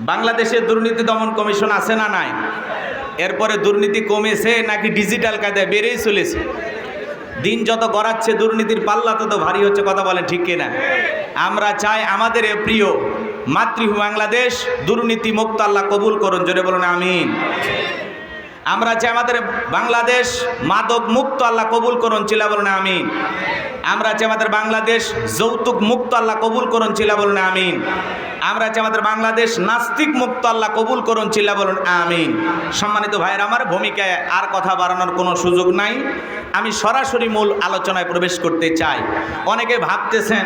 বাংলাদেশে দুর্নীতি দমন কমিশন আছে না নাই? এরপরে দুর্নীতি কমেছে নাকি ডিজিটাল কায়দায় বেড়েই চলেছে? দিন যত গড়াচ্ছে দুর্নীতির পাল্লা তত ভারী হচ্ছে, কথা বলেন ঠিক কিনা? আমরা চাই আমাদের এ প্রিয় মাতৃভূমি বাংলাদেশ দুর্নীতি মুক্ত আল্লাহ কবুল করুন, জোরে বলুন আমিন। আমরা চাই আমাদের বাংলাদেশ মাদক মুক্ত আল্লাহ কবুল করুন, চিল্লা বলুন আমিন। আমরা চাই আমাদের বাংলাদেশ যৌতুক মুক্ত আল্লাহ কবুল করুন, চিল্লা বলুন আমিন। আমরা চাই আমাদের বাংলাদেশ নাস্তিক মুক্ত আল্লাহ কবুল করুন, চিল্লা বলুন আমিন। সম্মানিত ভাইয়ের, আমার ভূমিকায় আর কথা বাড়ানোর কোনো সুযোগ নাই, আমি সরাসরি মূল আলোচনায় প্রবেশ করতে চাই। অনেকে ভাবতেছেন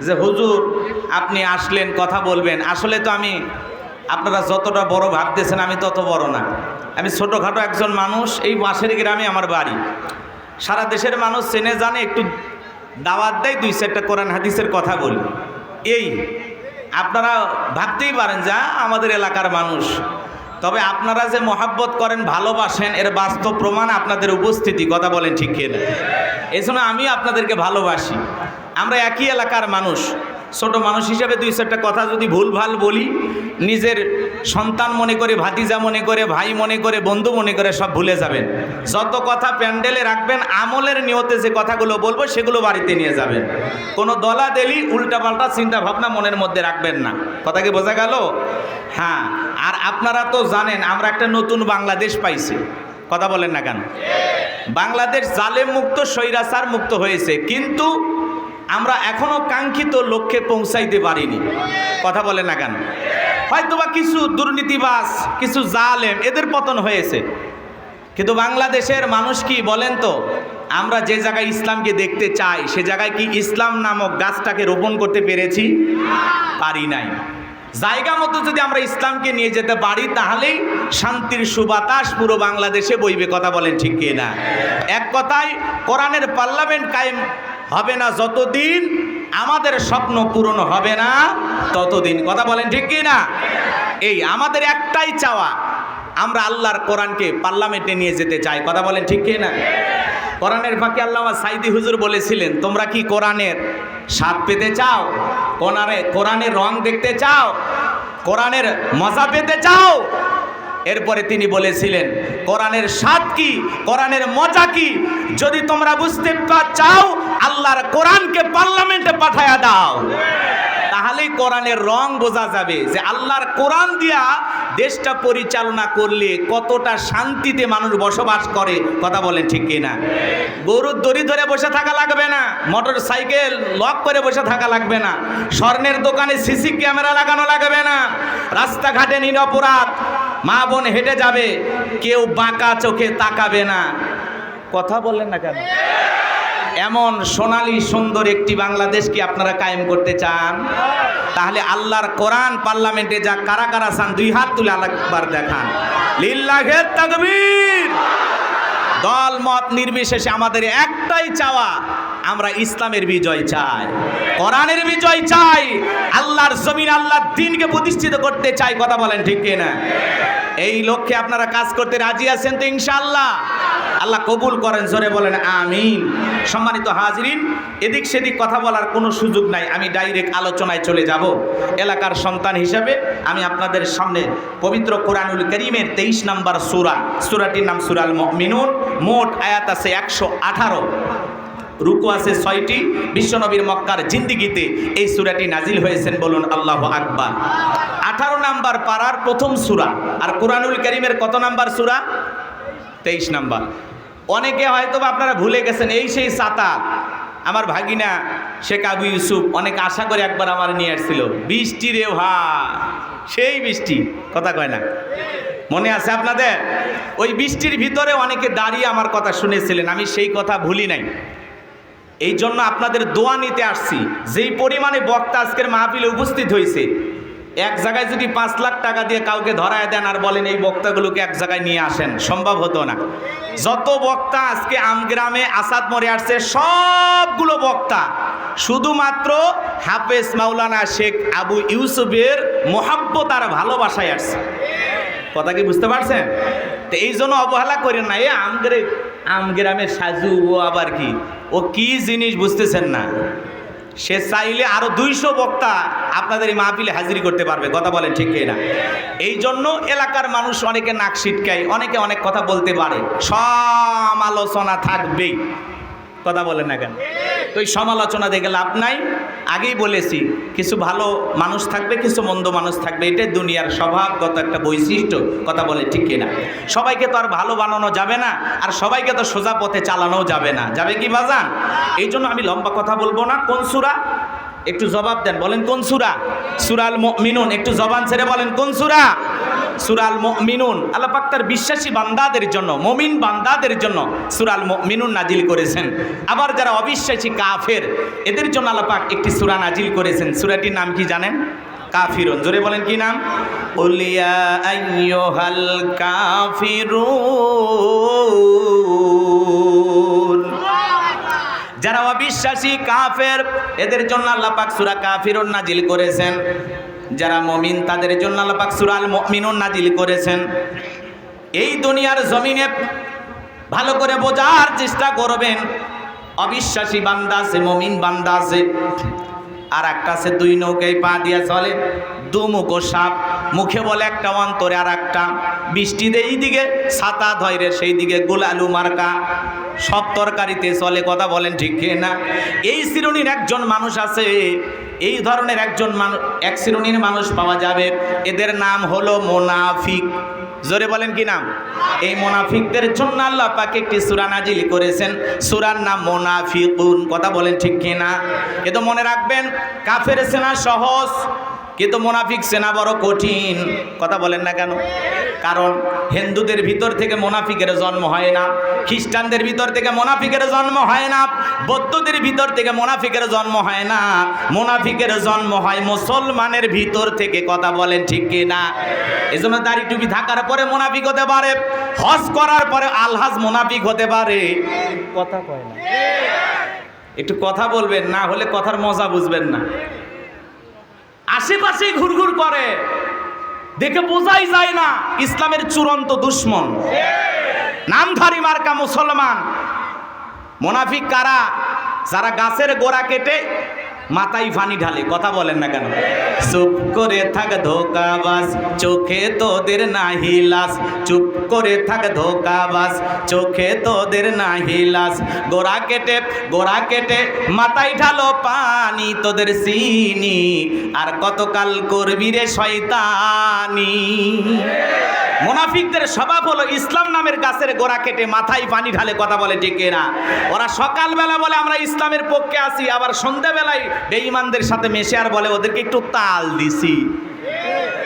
যে হুজুর আপনি আসলেন কথা বলবেন, আসলে তো আমি আপনারা যতটা বড় ভাবতেছেন আমি তত বড় না, আমি ছোটোখাটো একজন মানুষ। এই পাশের গ্রামে আমার বাড়ি, সারা দেশের মানুষ চেনে জানে, একটু দাওয়াত দেয়, 2-4টা কোরআন হাদিসের কথা বলি। এই আপনারা ভাবতেই পারেন যা আমাদের এলাকার মানুষ, তবে আপনারা যে মহাব্বত করেন ভালোবাসেন এর বাস্তব প্রমাণ আপনাদের উপস্থিতি, কথা বলেন ঠিক কিনা? এই জন্য আমি আপনাদেরকে ভালোবাসি। আমরা একই এলাকার মানুষ, ছোট মানুষ হিসেবে 2-4টা কথা যদি ভুলভাল বলি, নিজের সন্তান মনে করে, ভাতিজা মনে করে, ভাই মনে করে, বন্ধু মনে করে সব ভুলে যাবেন। যত কথা প্যান্ডেলে রাখবেন, আমলের নিয়তে যে কথাগুলো বলবো সেগুলো বাড়িতে নিয়ে যাবেন। কোনো দলাদলি উল্টাপাল্টা চিন্তা ভাবনা মনের মধ্যে রাখবেন না, কথা কি বোঝা গেল? হ্যাঁ, আর আপনারা তো জানেন আমরা একটা নতুন বাংলাদেশ পাইছি, কথা বলেন না কেন? বাংলাদেশ জালেম মুক্ত, স্বৈরাচার মুক্ত হয়েছে, কিন্তু আমরা এখনো কাঙ্ক্ষিত লক্ষ্যে পৌঁছাইতে পারিনি, কথা বলেন না কেন? হয়তোবা কিছু দুর্নীতিবাজ, কিছু জালেম, এদের পতন হয়েছে, কিন্তু বাংলাদেশের মানুষ কি বলেন তো, আমরা যে জায়গায় ইসলামকে দেখতে চাই সে জায়গায় কি ইসলাম নামক গাছটাকে রোপণ করতে পেরেছি? পারি নাই। জায়গা মতো যদি আমরা ইসলামকে নিয়ে যেতে পারি তাহলেই শান্তির সুবাতাস পুরো বাংলাদেশে বইবে, কথা বলেন ঠিক কিনা? এক কথায় কোরআনের পার্লামেন্ট কায়েম হবে না যতদিন, আমাদের স্বপ্ন পূরণ হবে না ততদিন, কথা বলেন ঠিক কিনা? এই আমাদের একটাই চাওয়া, আমরা আল্লাহর কোরআনকে পার্লামেন্টে নিয়ে যেতে চাই, কথা বলেন ঠিক কিনা? কোরআনের ফাঁকে আল্লামা সাইদি হুজুর বলেছিলেন, তোমরা কি কোরআনের স্বাদ পেতে চাও? কোরআনের রং দেখতে চাও? কোরআনের মজা পেতে চাও? এরপরে তিনি বলেছিলেন, কোরআনের স্বাদ কি, কোরআনের মজা কি, যদি তোমরা বুঝতে চাও আল্লাহর কোরআনকে পার্লামেন্টে পাঠায়া দাও, তাহলেই কোরআনের রং বোঝা যাবে যে আল্লাহর কোরআন দিয়া দেশটা পরিচালনা করলে কতটা শান্তিতে মানুষ বসবাস করে, কথা বলেন ঠিক কিনা? গরুর দড়ি ধরে বসে থাকা লাগবে না, মোটর সাইকেল লক করে বসে থাকা লাগবে না, স্বর্ণের দোকানে সিসি ক্যামেরা লাগানো লাগবে না, রাস্তাঘাটে নিরপরাধ মা বোন হেঁটে যাবে, কেউ বাঁকা চোখে তাকাবে না, কথা বললেন না কেন? এমন সোনালী সুন্দর একটি বাংলাদেশ কি আপনারা কায়েম করতে চান? তাহলে আল্লাহর কোরআন পার্লামেন্টে যা কারা কারা চান, 2 হাত তুলে আরেকবার দেখান, লিল্লাহে তাকবীর। দল মত নির্বিশেষে আমাদের একটাই চাওয়া, আমরা ইসলামের বিজয় চাই, কোরআনের বিজয় চাই, আল্লাহর জমিন আল্লাহর দ্বীনকে প্রতিষ্ঠিত করতে চাই, কথা বলেন ঠিক কিনা? এই লক্ষ্যে আপনারা কাজ করতে রাজি আছেন তো ইনশাআল্লাহ? আল্লাহ কবুল করেন, জোরে বলেন আমিন। সম্মানিত হাজরিন, এদিক সেদিক কথা বলার কোনো সুযোগ নাই, আমি ডাইরেক্ট আলোচনায় চলে যাব। এলাকার সন্তান হিসাবে আমি আপনাদের সামনে পবিত্র কোরআনুল কারীমের 23 নম্বর সূরাটির নাম সূরাল মুমিনুন। মোট আয়াত আছে 118, রুকু আছে 6টি। বিশ্বনবীর মক্কার জিন্দিগিতে এই সূরাটি নাজিল হয়েছেন, বলুন আল্লাহু আকবার। 18 নম্বর পারার প্রথম সূরা, আর কোরআনুল কারীমের কত নাম্বার সূরা? 23 নাম্বার। অনেকে হয়তো আপনারা ভুলে গেছেন, এই সেই ছাতা আমার ভাগিনা শেখ আবু ইউসুফ অনেক আশা করে একবার আমার নিয়ে আসছিল, বৃষ্টি রে ভাই, সেই বৃষ্টি, কথা কয় না? মনে আছে আপনাদের? ওই বৃষ্টির ভিতরে অনেকে দাঁড়িয়ে আমার কথা শুনেছিলেন, আমি সেই কথা ভুলি নাই। এই জন্য আপনাদের দোয়া নিতে আসছি। যেই পরিমাণে বক্তা আজকের মাহফিলে উপস্থিত হয়েছে, এক জায়গায় যদি 5 লাখ টাকা দিয়ে কাউকে ধরায় দেন আর বলেন এই বক্তাগুলোকে এক জায়গায় নিয়ে আসেন, সম্ভব হতো না। যত বক্তা আজকে আমগ্রামে আসাদ মোড়ে আসছে, সবগুলো বক্তা শুধুমাত্র হাফেজ মাওলানা শেখ আবু ইউসুফের মোহাব্বত আর ভালোবাসায় আসছে, কথা কি বুঝতে পারছেন? তো এই জন্য অবহেলা করেন না, এ আমগ্রামের সাজু, ও আবার কি, ও কি জিনিস বুঝতেছেন না? সে চাইলে আরো 200 বক্তা আপনাদের এই মাহফিলে হাজিরি করতে পারবে। কথা বলেন ঠিক কি না? এই জন্য এলাকার মানুষ অনেকে নাক সিটকায়, অনেকে অনেক কথা বলতে পারে, সমালোচনা থাকবেই। কথা বলেন না কেন? তো এই সমালোচনা দেখে লাভ নাই। আগেই বলেছি, কিছু ভালো মানুষ থাকবে, কিছু মন্দ মানুষ থাকবে, এটাই দুনিয়ার স্বভাবগত একটা বৈশিষ্ট্য। কথা বলে ঠিক কিনা? সবাইকে তো আর ভালো বানানো যাবে না, আর সবাইকে তো সোজা পথে চালানোও যাবে না। যাবে কি বাজান? এই জন্য আমি লম্বা কথা বলবো না। কোন সূরা? একটু জবাব দেন, বলেন কোন সূরা? সূরা আল মুমিনুন। একটু জবান ছেড়ে বলেন কোন সূরা? সূরা আল মুমিনুন। আল্লাহ পাক তার বিশ্বাসী বান্দাদের জন্য, মুমিন বান্দাদের জন্য সূরা আল মুমিনুন নাজিল করেছেন। আবার যারা অবিশ্বাসী কাফের, এদের জন্য আল্লাহ পাক একটি সূরা নাজিল করেছেন। সূরাটির নাম কি জানেন? কাফিরুন। জোরে বলেন কি নাম? কুল ইয়া আইয়ুহাল কাফিরুন। যারা অবিশ্বাসী কাফের, এদের জন্য আল্লাহ পাক সূরা কাফিরুন নাজিল করেছেন। যারা মুমিন, তাদের জন্য আল্লাহ পাক সূরা আল মুমিনুন নাজিল করেছেন। এই দুনিয়ার জমিনে ভালো করে বোঝার চেষ্টা করবেন। অবিশ্বাসী বান্দা আছে, মুমিন বান্দা আছে, আর একটা আছে দুই নৌকায় পা দিয়ে চলে, দুমুখো সাপ, মুখে বলে একটা, অন্তরে আর একটা। বৃষ্টি দেয় এইদিকে, ছাতা ধরে সেই দিকে গোলালু মার্কা, সব তরকারিতে চলে। কথা বলেন ঠিক না? এই শ্রেণীর একজন মানুষ আছে, এই ধরনের একজন মানুষ, এক শ্রেণীর মানুষ পাওয়া যাবে। এদের নাম হলো মুনাফিক। জোরে বলেন কি নাম? এই মুনাফিকদের জন্য আল্লাহ পাক একটি সূরা নাজিল করেছেন, সূরার নাম মুনাফিকুন। কথা বলেন ঠিক কি না? কিন্তু মনে রাখবেন, কাফের চেনা সহজ, কিন্তু মুনাফিক চেনা বড় কঠিন। কথা বলেন না কেন? কারণ হিন্দুদের ভিতর থেকে মুনাফিকের জন্ম হয় না, খ্রিস্টানদের ভিতর থেকে মুনাফিকের জন্ম হয় না, বৌদ্ধদের ভিতর থেকে মুনাফিকের জন্ম হয় না। মুনাফিকের জন্ম হয় মুসলমানের ভিতর থেকে। কথা বলেন ঠিক কি না? এজন্য দাড়ি টুপি থাকার পরে মুনাফিক হতে পারে, হজ করার পরে আলহাজ মুনাফিক হতে পারে। কথা কয় না? একটু কথা বলবেন, না হলে কথার মজা বুঝবেন না। আশেপাশেই ঘুরঘুর করে, দেখে বোঝাই যায় না ইসলামের চূড়ান্ত দুশ্মন, নামধারী মার্কা মুসলমান। মুনাফিক কারা? যারা গাছের গোড়া কেটে মাথায় পানি ঢালে। কথা বলেন না কেন? চুপ করে থাক ধোকাবাজ, চোখে তোদের নাহি লাজ। চুপ করে থাক ধোকাবাজ, চোখে তোদের নাহি লাজ। গোড়া কেটে মাথায় ঢালো পানি, তোদের চিনি আর কতকাল করবি রে শয়তানি। মুনাফিকদের স্বভাব হলো ইসলাম নামের গাছের গোড়া কেটে মাথায় পানি ঢালে। কথা বলে ঠিক না? ওরা সকালবেলা বলে আমরা ইসলামের পক্ষে আছি, আবার সন্ধ্যাবেলায় বেঈমানদের সাথে মেশে আর বলে ওদেরকে একটু তাল দিছি।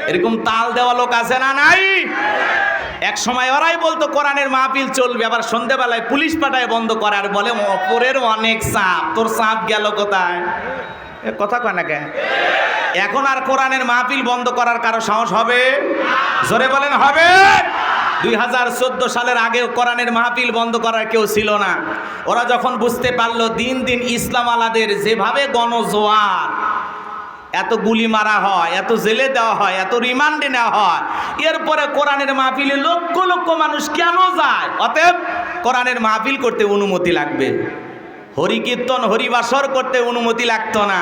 এরকম তাল দেওয়া লোক আছে না নাই? এক সময় ওরাই বলতো কোরআনের মাহফিল চলবে, আবার সন্ধ্যাবেলায় পুলিশ পাঠায় বন্ধ করে আর বলে অপরের অনেক চাপ, তোর চাপ গেল কোথায়? কথা কয় না কেন? এখন আর কোরআনের মাহফিল বন্ধ করার কারো সাহস হবে? জোরে বলেন হবে? 2014 সালের আগেও কোরআনের মাহফিল বন্ধ করার কেউ ছিল না। ওরা যখন বুঝতে পারলো দিন দিন ইসলাম আলাদের যেভাবে গণজোয়ার, এত গুলি মারা হয়, এত জেলে দেওয়া হয়, এত রিমান্ডে নেওয়া হয়, এরপরে কোরআনের মাহফিলে লক্ষ লক্ষ মানুষ কেন যায়? অতএব কোরআনের মাহফিল করতে অনুমতি লাগবে। হরি কীর্তন হরিবাসর করতে অনুমতি লাগতো না।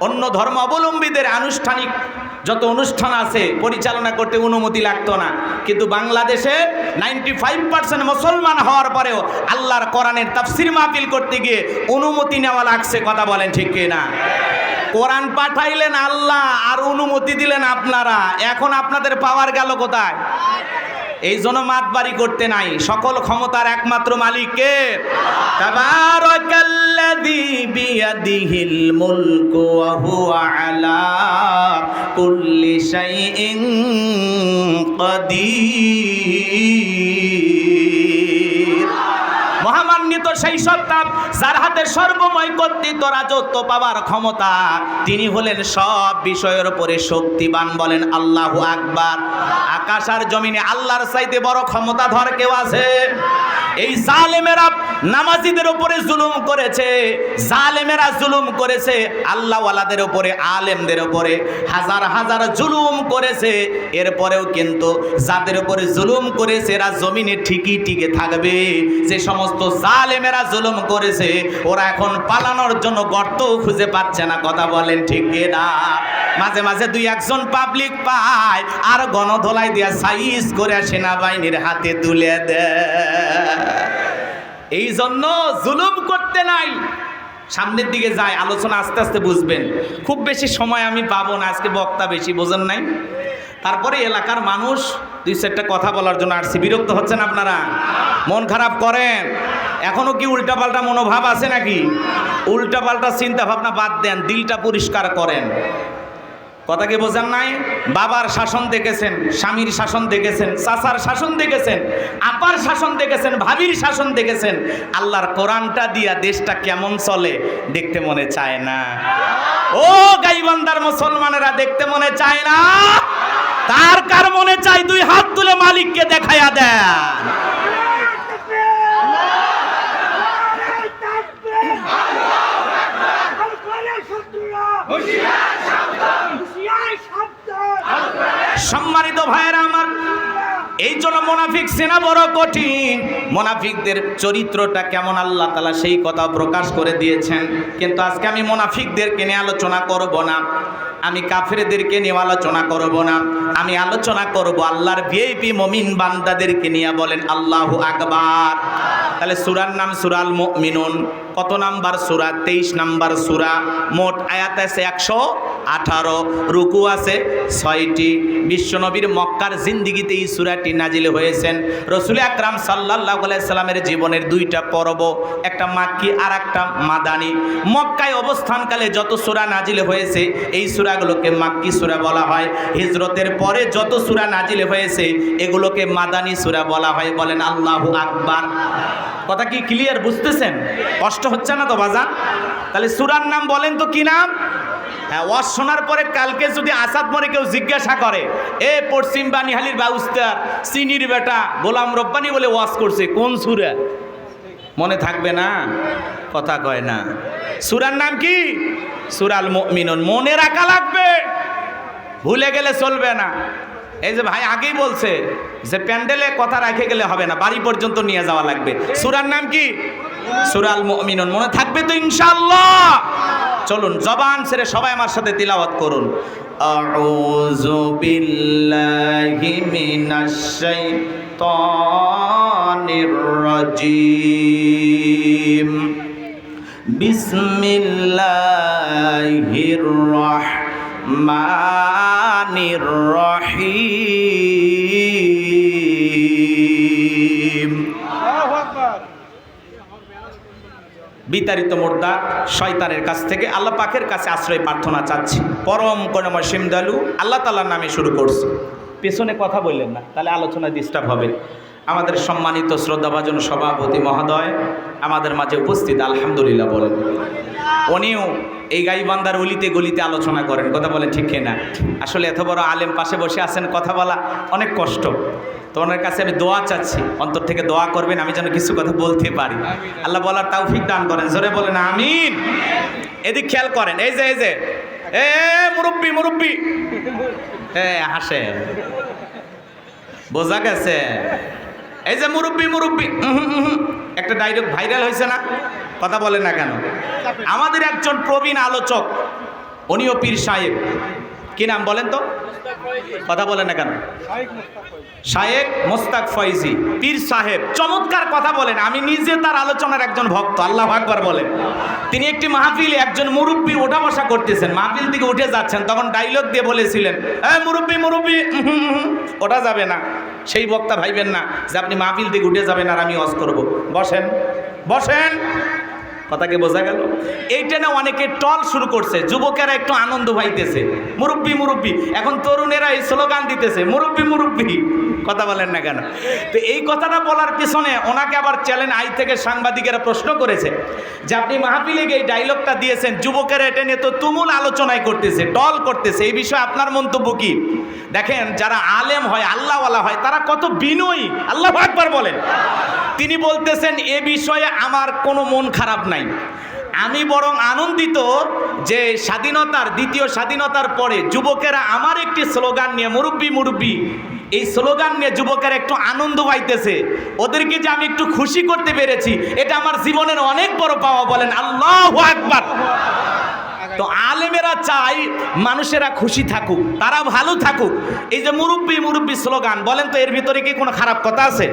অন্য ধর্ম অবলম্বীদের আনুষ্ঠানিক যত অনুষ্ঠান আছে পরিচালনা করতে অনুমতি লাগতো না। কিন্তু বাংলাদেশে 95% মুসলমান হওয়ার পরেও আল্লাহর কোরআনের তাফসীর মাহফিল করতে গিয়ে অনুমতি নেওয়া লাগছে। কথা বলেন ঠিক কি না? কোরআন পাঠাইলেন আল্লাহ আর অনুমতি দিলেন আপনারা, এখন আপনাদের পাওয়ার গেল কোথায়? এই জন্য মাতবাড়ি করতে নাই। সকল ক্ষমতার একমাত্র মালিক কে? তাবারাকাল্লাযী বিয়াদিহিল মুলকু ওয়া হুয়া আলা কুল্লি শাইইন কাদির। মহামান্বিত সেই সত্তা যার হাতে সর্বময় কর্তৃত্ব, রাজত্ব পাওয়ার ক্ষমতা, তিনি হলেন সব বিষয়ের উপরে শক্তিবান। বলেন আল্লাহু আকবার। আকাশ আর জমিনে আল্লাহর চাইতে বড় ক্ষমতাধর কেউ আছে? এই জালেমেরা নামাজীদের উপরে জুলুম করেছে, জালেমেরা জুলুম করেছে, আল্লাহওয়ালাদের উপরে, আলেমদের উপরে হাজার হাজার জুলুম করেছে। এরপরেও কিন্তু যাদের উপরে জুলুম করেছে এরা জমিনে ঠিকই টিকে থাকবে। যে সমস্ত জালেমেরা জুলুম করেছে ওরা এখন পালানোর জন্য গর্তও খুঁজে পাচ্ছে না। কথা বলেন ঠিক না? মাঝে মাঝে দুই একজন পাবলিক পায় আর গণধোলাই দিয়া সাইজ করে সেনাবাহিনীর হাতে তুলে দেয়। এই জন্য জুলুম করতে নাই। সামনের দিকে যায়, আলোচনা আস্তে আস্তে বুঝবেন। খুব বেশি সময় আমি পাবো না, আজকে বক্তা বেশি, বোঝেন নাই? তারপরে এলাকার মানুষ দুই চারটা কথা বলার জন্য আসছি। বিরক্ত হচ্ছেন আপনারা? মন খারাপ করেন? এখনো কি উল্টাপাল্টা মনোভাব আছে নাকি? উল্টাপাল্টা চিন্তা ভাবনা বাদ দেন, দিলটা পরিষ্কার করেন। কথা কি বোঝেন নাই? বাবার শাসন দেখেছেন, স্বামীর শাসন দেখেছেন, চাচার শাসন দেখেছেন, আপার শাসন দেখেছেন, ভাবির শাসন দেখেছেন। আল্লাহর কোরআনটা দিয়া দেশটা কেমন চলে দেখতে মনে চায় না? ও গাইবান্ধার মুসলমানেরা, দেখতে মনে চায় না? তার কার মনে চাই? দুই হাত তুলে মালিককে দেখাইয়া দেন। সম্মানিত ভাইয়েরা আমার, এই জন্য মুনাফিক চেনা বড় কঠিন। মুনাফিকদের চরিত্রটা কেমন আল্লাহ তাআলা সেই কথা প্রকাশ করে দিয়েছেন। কিন্তু আজকে আমি মুনাফিকদেরকে নিয়ে আলোচনা করব না, আমি কাফেরদেরকে নিয়ে আলোচনা করব না, আমি আলোচনা করব আল্লাহর ভিআইপি মুমিন বান্দাদেরকে নিয়ে। বলেন আল্লাহু আকবার। তাহলে সূরার নাম সূরাল মুমিনুন। কত নাম্বার সূরা? 23 নাম্বার সূরা। মোট আয়াত আছে 118, রুকু আছে 6টি। বিশ্বনবীর মক্কার জিন্দেগিতে এই সূরাটি নাজিল হয়েছেন। রাসূল আকরাম সাল্লাল্লাহু আলাইহি সাল্লামের জীবনের দুইটা পর্ব, একটা মাক্কি আর একটা মাদানী। মক্কায় অবস্থানকালে যত সূরা নাজিল হয়েছে এই সূরাগুলোকে মাক্কি সূরা বলা হয়। হিজরতের পরে যত সূরা নাজিল হয়েছে এগুলোকে মাদানী সূরা বলা হয়। বলেন আল্লাহু আকবার। কথা কি ক্লিয়ার? বুঝতেছেন? কষ্ট হচ্ছে না তো বাজান? তাহলে সূরার নাম বলেন তো কি নাম? হ্যাঁ, ওয়াজ শোনার পরে কালকে যদি আসাদ মরে কেউ জিজ্ঞাসা করে, এ পশ্চিম বানিহালির বাউস্তার চিনির বেটা গোলাম রব্বানি বলে ওয়াজ করছে, কোন সূরা? মনে থাকবে না? কথা কয় না। সূরার নাম কি? সূরাল মুমিনুন। মনে রাখা লাগবে, ভুলে গেলে চলবে না। এই যে ভাই আগেই বলছে যে প্যান্ডেলে কথা রেখে গেলে হবে না, বাড়ি পর্যন্ত নিয়ে যাওয়া লাগবে। সূরার নাম কি? সূরাল মুমিনুন। মনে থাকবে তো ইনশাআল্লাহ? চলুন জবান ছেড়ে সবাই আমার সাথে তিলাওয়াত করুন। আউযু বিল্লাহি মিনাশ শাইতানির রাজীম। বিসমিল্লাহির রাহমানির রহিম। বিতাড়িত মুর্দা শয়তানের কাছ থেকে আল্লাহ পাকের কাছে আশ্রয় প্রার্থনা চাচ্ছি। পরম করুণাময় অসীম দয়ালু আল্লাহ তাআলার নামে শুরু করছি। পেছনে কথা বললেন না, তাহলে আলোচনা ডিস্টার্ব হবে। আমাদের সম্মানিত শ্রদ্ধাভাজন সভাপতি মহোদয় আমাদের মাঝে উপস্থিত, আলহামদুলিল্লাহ বলেন। উনিও এই গাইবান্ধার অলিতে গলিতে আলোচনা করেন। কথা বলেন ঠিক কিনা? আসলে এত বড় আলেম পাশে বসে আছেন, কথা বলা অনেক কষ্ট। তো ওনার কাছে আমি দোয়া চাচ্ছি, অন্তর থেকে দোয়া করবেন আমি যেন কিছু কথা বলতে পারি, আল্লাহ বলার তৌফিক দান করেন। জোরে বলেন আমিন। এদিক খেয়াল করেন, এই যে এ মুরব্বি মুরব্বি, হ্যাঁ হাসে, বোঝা গেছে? এই যে মুরব্বি মুরব্বি, একটা ডায়লগ ভাইরাল হয়েছে না? কথা বলেন না কেন? আমাদের একজন প্রবীণ আলোচক, উনিও পীর সাহেব, কি নাম বলেন তো? কথা বলেন না কেন? শায়েখ মোস্তাক ফয়জি পীর সাহেব, চমৎকার কথা বলেন। আমি নিজে তার আলোচনার একজন ভক্ত। আল্লাহু আকবার বলেন। তিনি একটি মাহফিলে একজন মুরব্বি ওঠা বসা করতেছেন, মাহফিল থেকে উঠে যাচ্ছেন, তখন ডায়লগ দিয়ে বলেছিলেন, মুরব্বি মুরব্বি, ওঠা যাবে না। সেই বক্তা ভাইবেন না যে আপনি মাহফিল থেকে উঠে যাবেন আর আমি ওয়াজ করব। বসেন বসেন। কথাকে বোঝা গেল? এইটা না অনেকে টল শুরু করছে, যুবকেরা একটু আনন্দ পাইতেছে, মুরব্বি মুরব্বি। এখন তরুণেরা এই স্লোগান দিতেছে, মুরব্বি মুরব্বি। কথা বলেন না কেন? তো এই কথাটা বলার পিছনে ওনাকে আবার চ্যানেল আই থেকে সাংবাদিকেরা প্রশ্ন করেছে যে আপনি মাহফিলে গিয়ে এই ডায়লগটা দিয়েছেন, যুবকেরা এটা নিয়ে তো তুমুল আলোচনায় করতেছে, টল করতেছে, এই বিষয়ে আপনার মন্তব্য কি? দেখেন, যারা আলেম হয়, আল্লাহওয়ালা হয়, তারা কত বিনয়ী, আল্লাহু আকবার বলেন। তিনি বলতেছেন এ বিষয়ে আমার কোনো মন খারাপ নাই, আমি বরং আনন্দিত যে স্বাধীনতার, দ্বিতীয় স্বাধীনতার পরে যুবকেরা আমার একটি স্লোগান নিয়ে, মুরব্বি মুরব্বি, এই স্লোগান নিয়ে যুবকেরা একটু আনন্দ পাইতেছে, ওদেরকে যে আমি একটু খুশি করতে পেরেছি, এটা আমার জীবনের অনেক বড় পাওয়া। বলেন আল্লাহু আকবার। তো আলেমেরা চাই মানুষেরা খুশি থাকুক, তারা ভালো থাকুক। এই যে মুরব্বি মুরব্বি স্লোগান, বলেন তো এর ভিতরে কি কোনো খারাপ কথা আছে,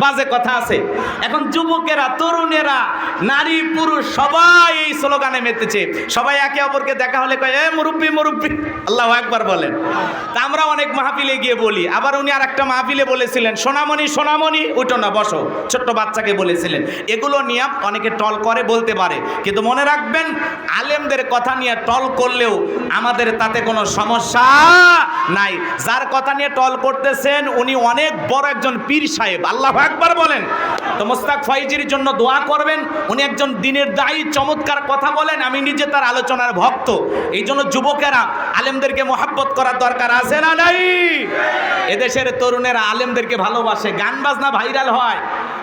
বাজে কথা আছে? এখন যুবকেরা, তরুণেরা, নারী পুরুষ সবাই এই স্লোগানে মেতেছে, সবাই একে অপরকে দেখা হলে কয় এ মুরব্বি মুরব্বি, আল্লাহু আকবার বলেন। তা আমরা অনেক মাহফিলে গিয়ে বলি। আবার উনি আর একটা মাহফিলে বলেছিলেন সোনামণি সোনামণি উঠো না বসো, ছোট্ট বাচ্চাকে বলেছিলেন। এগুলো নিয়ে অনেকে টল করে, বলতে পারে, কিন্তু মনে রাখবেন আলেমদের কথা নিয়ে টল করলেও আমাদের তাতে কোনো সমস্যা নাই। যার কথা নিয়ে টল করতেছেন উনি অনেক বড় একজন পীর সাহেব, আল্লাহু আকবার বলেন। তো মোস্তাক ফয়েজির জন্য দোয়া করবেন, উনি একজন দ্বীনের দায়ী, চমৎকার কথা বলেন, আমি নিজে তার আলোচনার ভক্ত। এই জন্য যুবকেরা আলেমদেরকে মহব্বত করার দরকার আছে না নাই? এদেশের তরুণেরা আলেমদেরকে ভালোবাসে, গান বাজনা ভাইরাল হয়,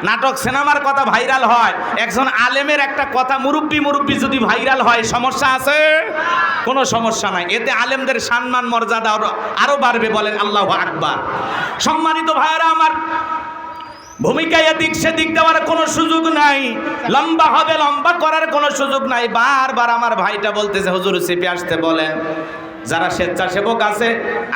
নাটক সিনেমার কথা ভাইরাল হয়, একজন আলেমের একটা কথা মুরব্বি মুরব্বি যদি ভাইরাল হয়, সমস্যা আছে? কোনো সমস্যা নাই, এতে আলেমদের সম্মান মর্যাদা আরো বাড়বে। বলেন আল্লাহু আকবার। সম্মানিত ভাইয়েরা আমার, ভূমিকায় এদিক সেদিক দেওয়ার কোনো সুযোগ নাই, লম্বা হবে লম্বা করার কোনো সুযোগ নাই। বারবার আমার ভাইটা বলতেছে হুজুর চেপে আসতে বলেন। যারা স্বেচ্ছাসেবক আছে,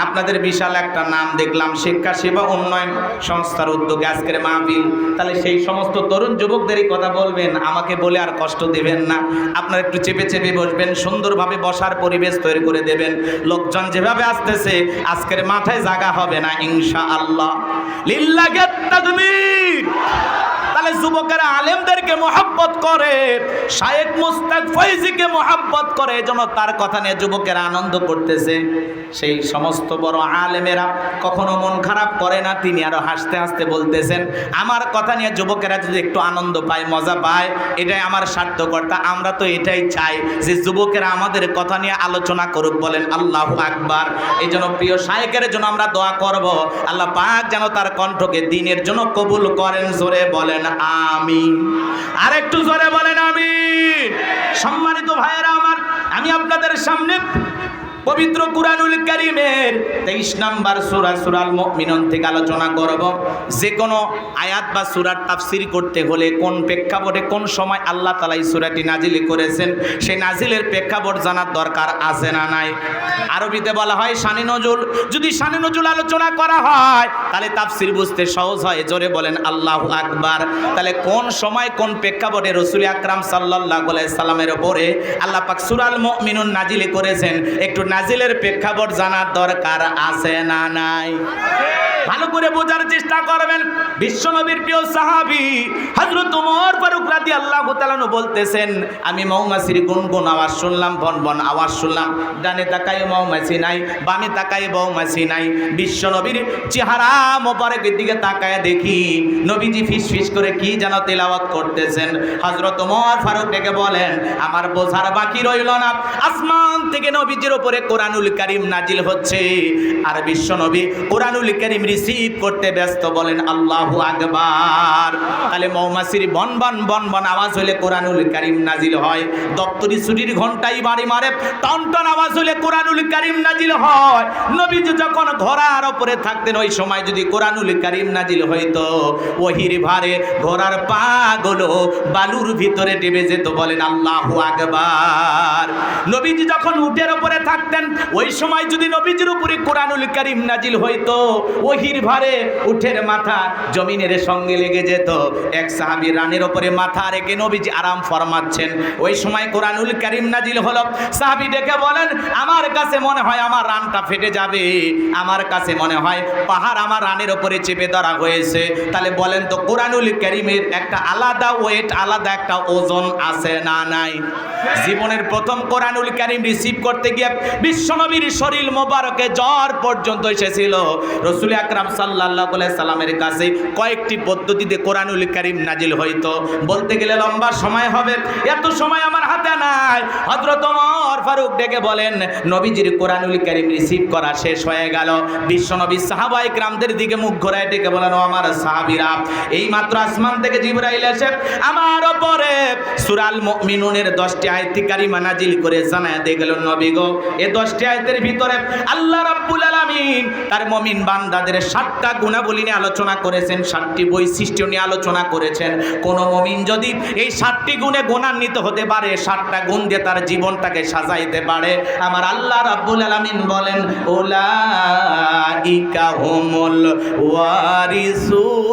আপনাদের বিশাল একটা নাম দেখলাম, শিক্ষা সেবা উন্নয়ন সংস্থার উদ্যোগে আজকের মাহফিল। তাহলে সেই সমস্ত তরুণ যুবকদেরই কথা বলবেন, আমাকে বলে আর কষ্ট দেবেন না। আপনারা একটু চেপে চেপে বসবেন, সুন্দরভাবে বসার পরিবেশ তৈরি করে দেবেন। লোকজন যেভাবে আসতেছে আজকের মাথায় জায়গা হবে না ইনশাআল্লাহ। লিল্লাহি তাকবীর। তাহলে যুবকেরা আলেমদেরকে মহব্বত করে, শায়েখ মুস্তাক ফয়েজিকে মহব্বত করে, এজন্য তার কথা নিয়ে যুবকেরা আনন্দ করতেছে। সেই সমস্ত বড় আলেমেরা কখনো মন খারাপ করে না, তিনি আরো হাসতে হাসতে বলতেছেন আমার কথা নিয়ে যুবকেরা যদি একটু আনন্দ পায়, মজা পায়, এটাই আমার সার্থকতা। আমরা তো এটাই চাই যে যুবকেরা আমাদের কথা নিয়ে আলোচনা করুক। বলেন আল্লাহু আকবার। এই জন্য প্রিয় শায়েখের জন্য আমরা দোয়া করব, আল্লাহ পাক যেন তার কণ্ঠকে দ্বীনের জন্য কবুল করেন। জোরে বলেন আমিন। আর একটু জোরে বলেন আমিন। সম্মানিত ভাইয়েরা আমার, আমি আপনাদের সামনে পবিত্র কুরআনুল কারীমের 23 নম্বর সূরা সূরাল মুমিনুন থেকে আলোচনা করব। যে কোনো আয়াত বা সূরার তাফসীর করতে হলে কোন প্রেক্ষাপটে কোন সময় আল্লাহ তাআলা এই সূরাটি নাজিল করেছেন, সেই নাজিলের প্রেক্ষাপট জানার দরকার আছে না নাই? আরবিতে বলা হয় শানে নজুল। যদি শানে নজুল আলোচনা করা হয় তাহলে তাফসীর বুঝতে সহজ হয়। জোরে বলেন আল্লাহু আকবার। তাহলে কোন সময় কোন প্রেক্ষাপটে রাসূল আকরাম সাল্লাল্লাহু আলাইহি সাল্লামের উপরে আল্লাহ পাক সূরাল মুমিনুন নাজিল করেছেন, একটু নাজিলের প্রেক্ষাপট জানার দরকার আছে না নাই? ভালো করে বোঝার চেষ্টা করবেন। বিশ্বনবীর প্রিয় সাহাবী হযরত ওমর ফারুক রাদিয়াল্লাহু তাআলা বলতেছেন, আমি মৌমাছির গুনগুন আওয়াজ শুনলাম, বনবন আওয়াজ শুনলাম, ডানে তাকাই মৌমাছি নাই, বামে তাকাই মৌমাছি নাই। বিশ্বনবীর চেহারা মোবারকের দিকে তাকায় দেখি নবীজি ফিসফিস করে কি যেন তেলাওয়াত করতেছেন। হযরত ওমর ফারুক ডেকে বলেন, আমার বোঝার বাকি রইল না, আসমান থেকে নবীজির উপরে কোরআনুল কারীম নাজিল হচ্ছে, আর বিশ্বনবী কোরআনুল কারীম রিসিভ করতে ব্যস্ত। বলেন আল্লাহু আকবার। তাহলে মৌমাছির বনবন বনবন আওয়াজ হলে কোরআনুল কারীম নাজিল হয়। দপ্তরি ছুটির ঘন্টাই বাড়ি মারে টনটন আওয়াজ হলে কোরআনুল কারীম নাজিল হয়। নবীজি যখন ঘোড়ার উপরে থাকতেন ওই সময় যদি কোরআনুল কারীম নাজিল হইতো, ওহির ভারে ঘোড়ার পাগুলো বালুর ভিতরে ডুবে যেত। বলেন আল্লাহু আকবার। নবীজি যখন উটের উপরে থাকতেন ওই সময় যদি নবীজির উপরে কোরআনুল কারীম নাজিল হইতো, ওহির ভারে উটের মাথা জমিনের সঙ্গে লেগে যেত। এক সাহাবী রানের উপরে মাথা রেখে নবীজি আরাম ফরমাচ্ছেন, ওই সময় কোরআনুল কারীম নাজিল হলো। সাহাবী ডেকে বলেন, আমার কাছে মনে হয় আমার রানটা ফেটে যাবে, আমার কাছে মনে হয় পাহাড় আমার রানের উপরে চেপে ধরা হয়েছে। তাহলে বলেন তো কোরআনুল কারীমের একটা আলাদা ওয়েট, আলাদা একটা ওজন আছে না নাই? জীবনের প্রথম কোরআনুল কারীম রিসিভ করতে গিয়ে বিশ্বনবীর শরীর মোবারকে জ্বর পর্যন্ত এসেছিল। রাসূল আকরাম সাল্লাল্লাহু আলাইহি সাল্লামের কাছে কয়েকটি পদ্ধতিতে কোরআনুল কারীম নাজিল হইতো, বলতে গেলে লম্বা সময় হবে, এত সময় আমার হাতে নাই। হযরত ওমর ফারুক ডেকে বলেন, নবীজির কোরআনুল কারীম রিসিভ করা শেষ হয়ে গেল। বিশ্বনবী সাহাবায়ে কেরামদের দিকে মুখ ঘোরায় ডেকে বলেন, ও আমার সাহাবীরা, এই মাত্র আসমান থেকে জিবরাইল এসে আমার উপরে সূরা আল মুমিনুনের 10টি আয়াত কারিমা নাজিল করে জানায় দিয়ে গেল, নবী গো, এই 10টি আয়াতের ভিতরে আল্লাহ রাব্বুল আলামিন তার মুমিন বান্দাদের 7টা গুণাবলী নিয়ে আলোচনা করেছেন, 7টি বৈশিষ্ট্য নিয়ে আলোচনা করেছেন। কোন মুমিন যদি এই 7টি গুণে গুণান্বিত হতে পারে, 7টা গুণ দিয়ে তার জীবনটাকে সাজাইতে পারে, আমার আল্লাহ রাব্বুল আলামিন বলেন, উলাইকা হুমুল ওয়ারিসুন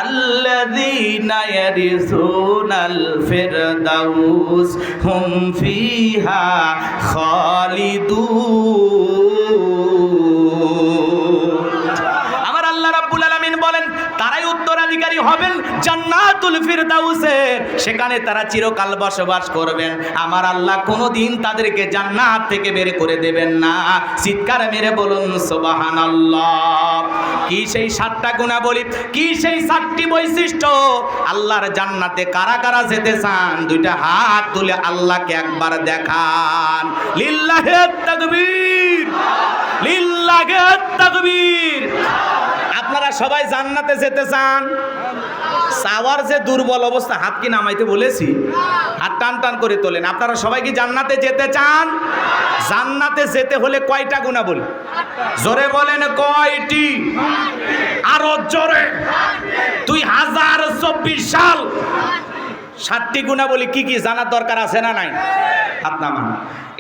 আল্লাযীনা ইয়ারিসুনাল ফিরদাউস হুম ফিহা খালিদুন। আমার আল্লাহ রাব্বুল আলামিন বলেন, তারাই উত্তরাধিকারী হবেন জান্নাতুল ফিরদাউসের, সেখানে তারা চিরকাল বসবাস করবেন। আমার আল্লাহ কোনোদিন তাদেরকে জান্নাত থেকে বের করে দেবেন না। চিৎকার মেরে বলুন সুবহানাল্লাহ। কি সেই 7টা গুণাবলী, কি সেই 7টি বৈশিষ্ট্য? আল্লাহর জান্নাতে কারা কারা যেতে চান? 2টা হাত তুলে আল্লাহকে একবার দেখান। লিল্লাহি তাকবীর, লিল্লাহি তাকবীর। আপনারা সবাই জান্নাতে যেতে চান? চাওয়ার যে দুর্বল অবস্থা, হাত কি নামাইতে বলেছি? হাত টান টান করে তোলেন। আপনারা সবাই কি জান্নাতে যেতে চান? জান্নাতে যেতে হলে কয়টা গুণাবলী? জোরে বলেন কয়টি? আরো জোরে। 2024 সাল 7টি গুণাবলী কি কি জানার দরকার আছে না নাই? হাত নামান।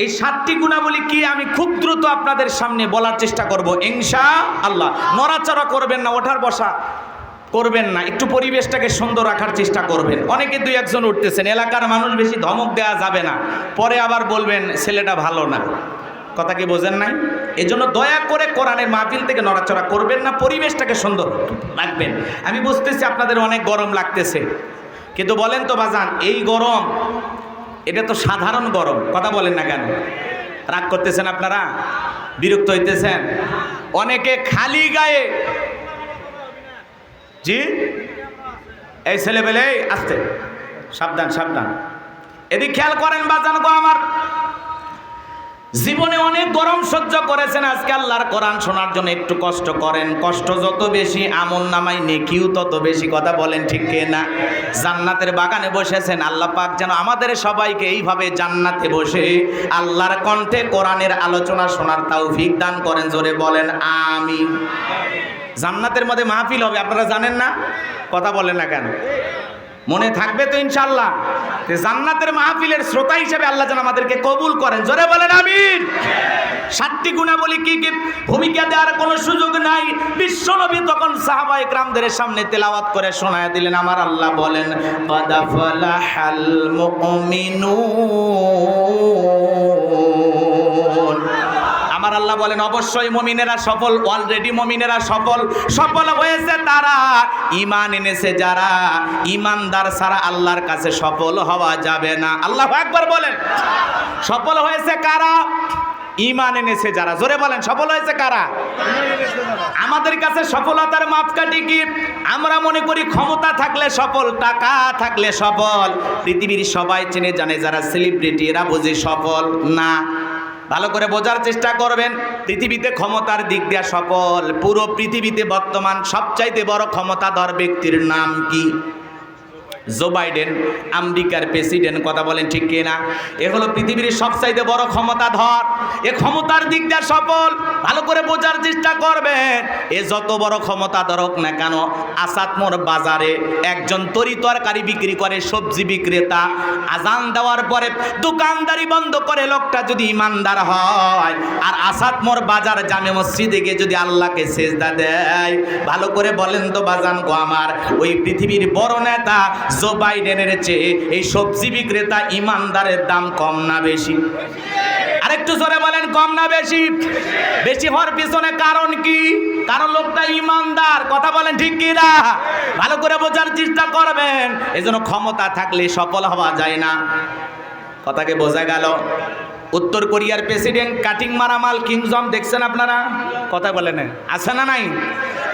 এই 7টি গুণাবলী কি আমি খুব দ্রুত আপনাদের সামনে বলার চেষ্টা করব ইনশাআল্লাহ। নড়াচড়া করবেন না, ওঠার বসা করবেন না, একটু পরিবেশটাকে সুন্দর রাখার চেষ্টা করবেন। অনেকে 2-1 উঠতেছেন, এলাকার মানুষ বেশি ধমক দেওয়া যাবে না, পরে আবার বলবেন ছেলেটা ভালো না। কথা কি বোঝেন নাই? এজন্য দয়া করে কোরআনের মাহফিল থেকে নড়াচড়া করবেন না, পরিবেশটাকে সুন্দর রাখবেন। আমি বুঝতেছি আপনাদের অনেক গরম লাগতেছে, কিন্তু বলেন তো বাজান, এই গরম এটা তো সাধারণ গরম। কথা বলেন না কেন? রাগ করতেছেন আপনারা? বিরক্ত হইতেছেন? অনেকে খালি গায়ে, জি এই ছেলেবেলে আসতে, সাবধান সাবধান, এদিক খেয়াল করেন বাজান গো আমার। জীবনে অনেক গরম সহ্য করেছেন, আজকে আল্লাহর কোরআন শোনার জন্য একটু কষ্ট করেন। কষ্ট যত বেশি, আমল নামায় নেকিও তত বেশি। কথা বলেন ঠিক না? জান্নাতের বাগানে বসেছেন, আল্লাহ পাক যেন আমাদের সবাইকে এইভাবে জান্নাতে বসে আল্লাহর কণ্ঠে কোরআনের আলোচনা শোনার তৌফিক দান করেন। জোরে বলেন আমিন। জান্নাতের মধ্যে মাহফিল হবে, আপনারা জানেন না? কথা বলেন না কেন? মনে থাকবে তো ইনশাআল্লাহ? জান্নাতের মাহফিলের শ্রোতা হিসেবে আল্লাহ যেন আমাদেরকে কবুল করেন। জোরে বলেন আমিন। 7টি গুণাবলী কি কি? ভূমিকা দেওয়ার কোনো সুযোগ নাই। বিশ্বনবী তখন সাহাবায়ে কেরামদের সামনে তেলাওয়াত করে শোনায় দিলেন। আমার আল্লাহ বলেন, ক্বাদ আফলাহাল মুমিনুন। আমার আল্লাহ বলেন, অবশ্যই মুমিনেরা সফল, অলরেডি মুমিনেরা সফল। সফল হয়েছে তারা, ঈমান এনেছে যারা। ঈমানদার ছাড়া আল্লাহর কাছে সফল হওয়া যাবে না। আল্লাহু আকবার বলেন। সফল হয়েছে কারা? ঈমান এনেছে যারা। জোরে বলেন, সফল হয়েছে কারা? আমাদের কাছে সফলতার মাপকাঠি কি? আমরা মনে করি ক্ষমতা থাকলে সফল, টাকা থাকলে সফল। পৃথিবীর সবাই চেনে জানে যারা সেলিব্রিটি, এরা বুঝি সফল না। ভালো করে বোঝার চেষ্টা করবেন। পৃথিবীতে ক্ষমতার দিক দিয়ে সফল, পুরো পৃথিবীতে বর্তমান সবচাইতে বড় ক্ষমতাধর ব্যক্তির নাম কি? জো বাইডেন, আমেরিকার প্রেসিডেন্ট। কথা বলেন ঠিক কিনা? এ হলো পৃথিবীর সবচাইতে বড় ক্ষমতাধর। এ ক্ষমতার দিক দিয়ে সফল। ভালো করে বোঝার চেষ্টা করবেন। এ যত বড় ক্ষমতাধর হোক না কেন, আসাদমোর বাজারে একজন তরি তরকারি বিক্রি করে, সবজি বিক্রেতা। আজান দেওয়ার পরে দোকানদারি বন্ধ করে লোকটা যদি ইমানদার হয়, আর আসাদমোর বাজার জামে মসজিদে গিয়ে যদি আল্লাহকে সেজদা দেয়, ভালো করে বলেন তো বাজান গো আমার, ওই পৃথিবীর বড় নেতা জো বাইডেনের চেয়ে এই সবজি বিক্রেতা ইমানদারের দাম কম না বেশি? আরেকটু একটু জোরে বলেন কম না বেশি? বেশি হওয়ার পিছনে কারণ কি? কারণ লোকটা ইমানদার। কথা বলেন ঠিক কি না? ভালো করে বোঝার চেষ্টা করবেন। এজন্য ক্ষমতা থাকলে সফল হওয়া যায় না। কথাকে বোঝা গেল? উত্তর কোরিয়ার প্রেসিডেন্ট কাটিং মারা মাল কিম জং দেখছেন আপনারা? কথা বলেন আছে না নাই?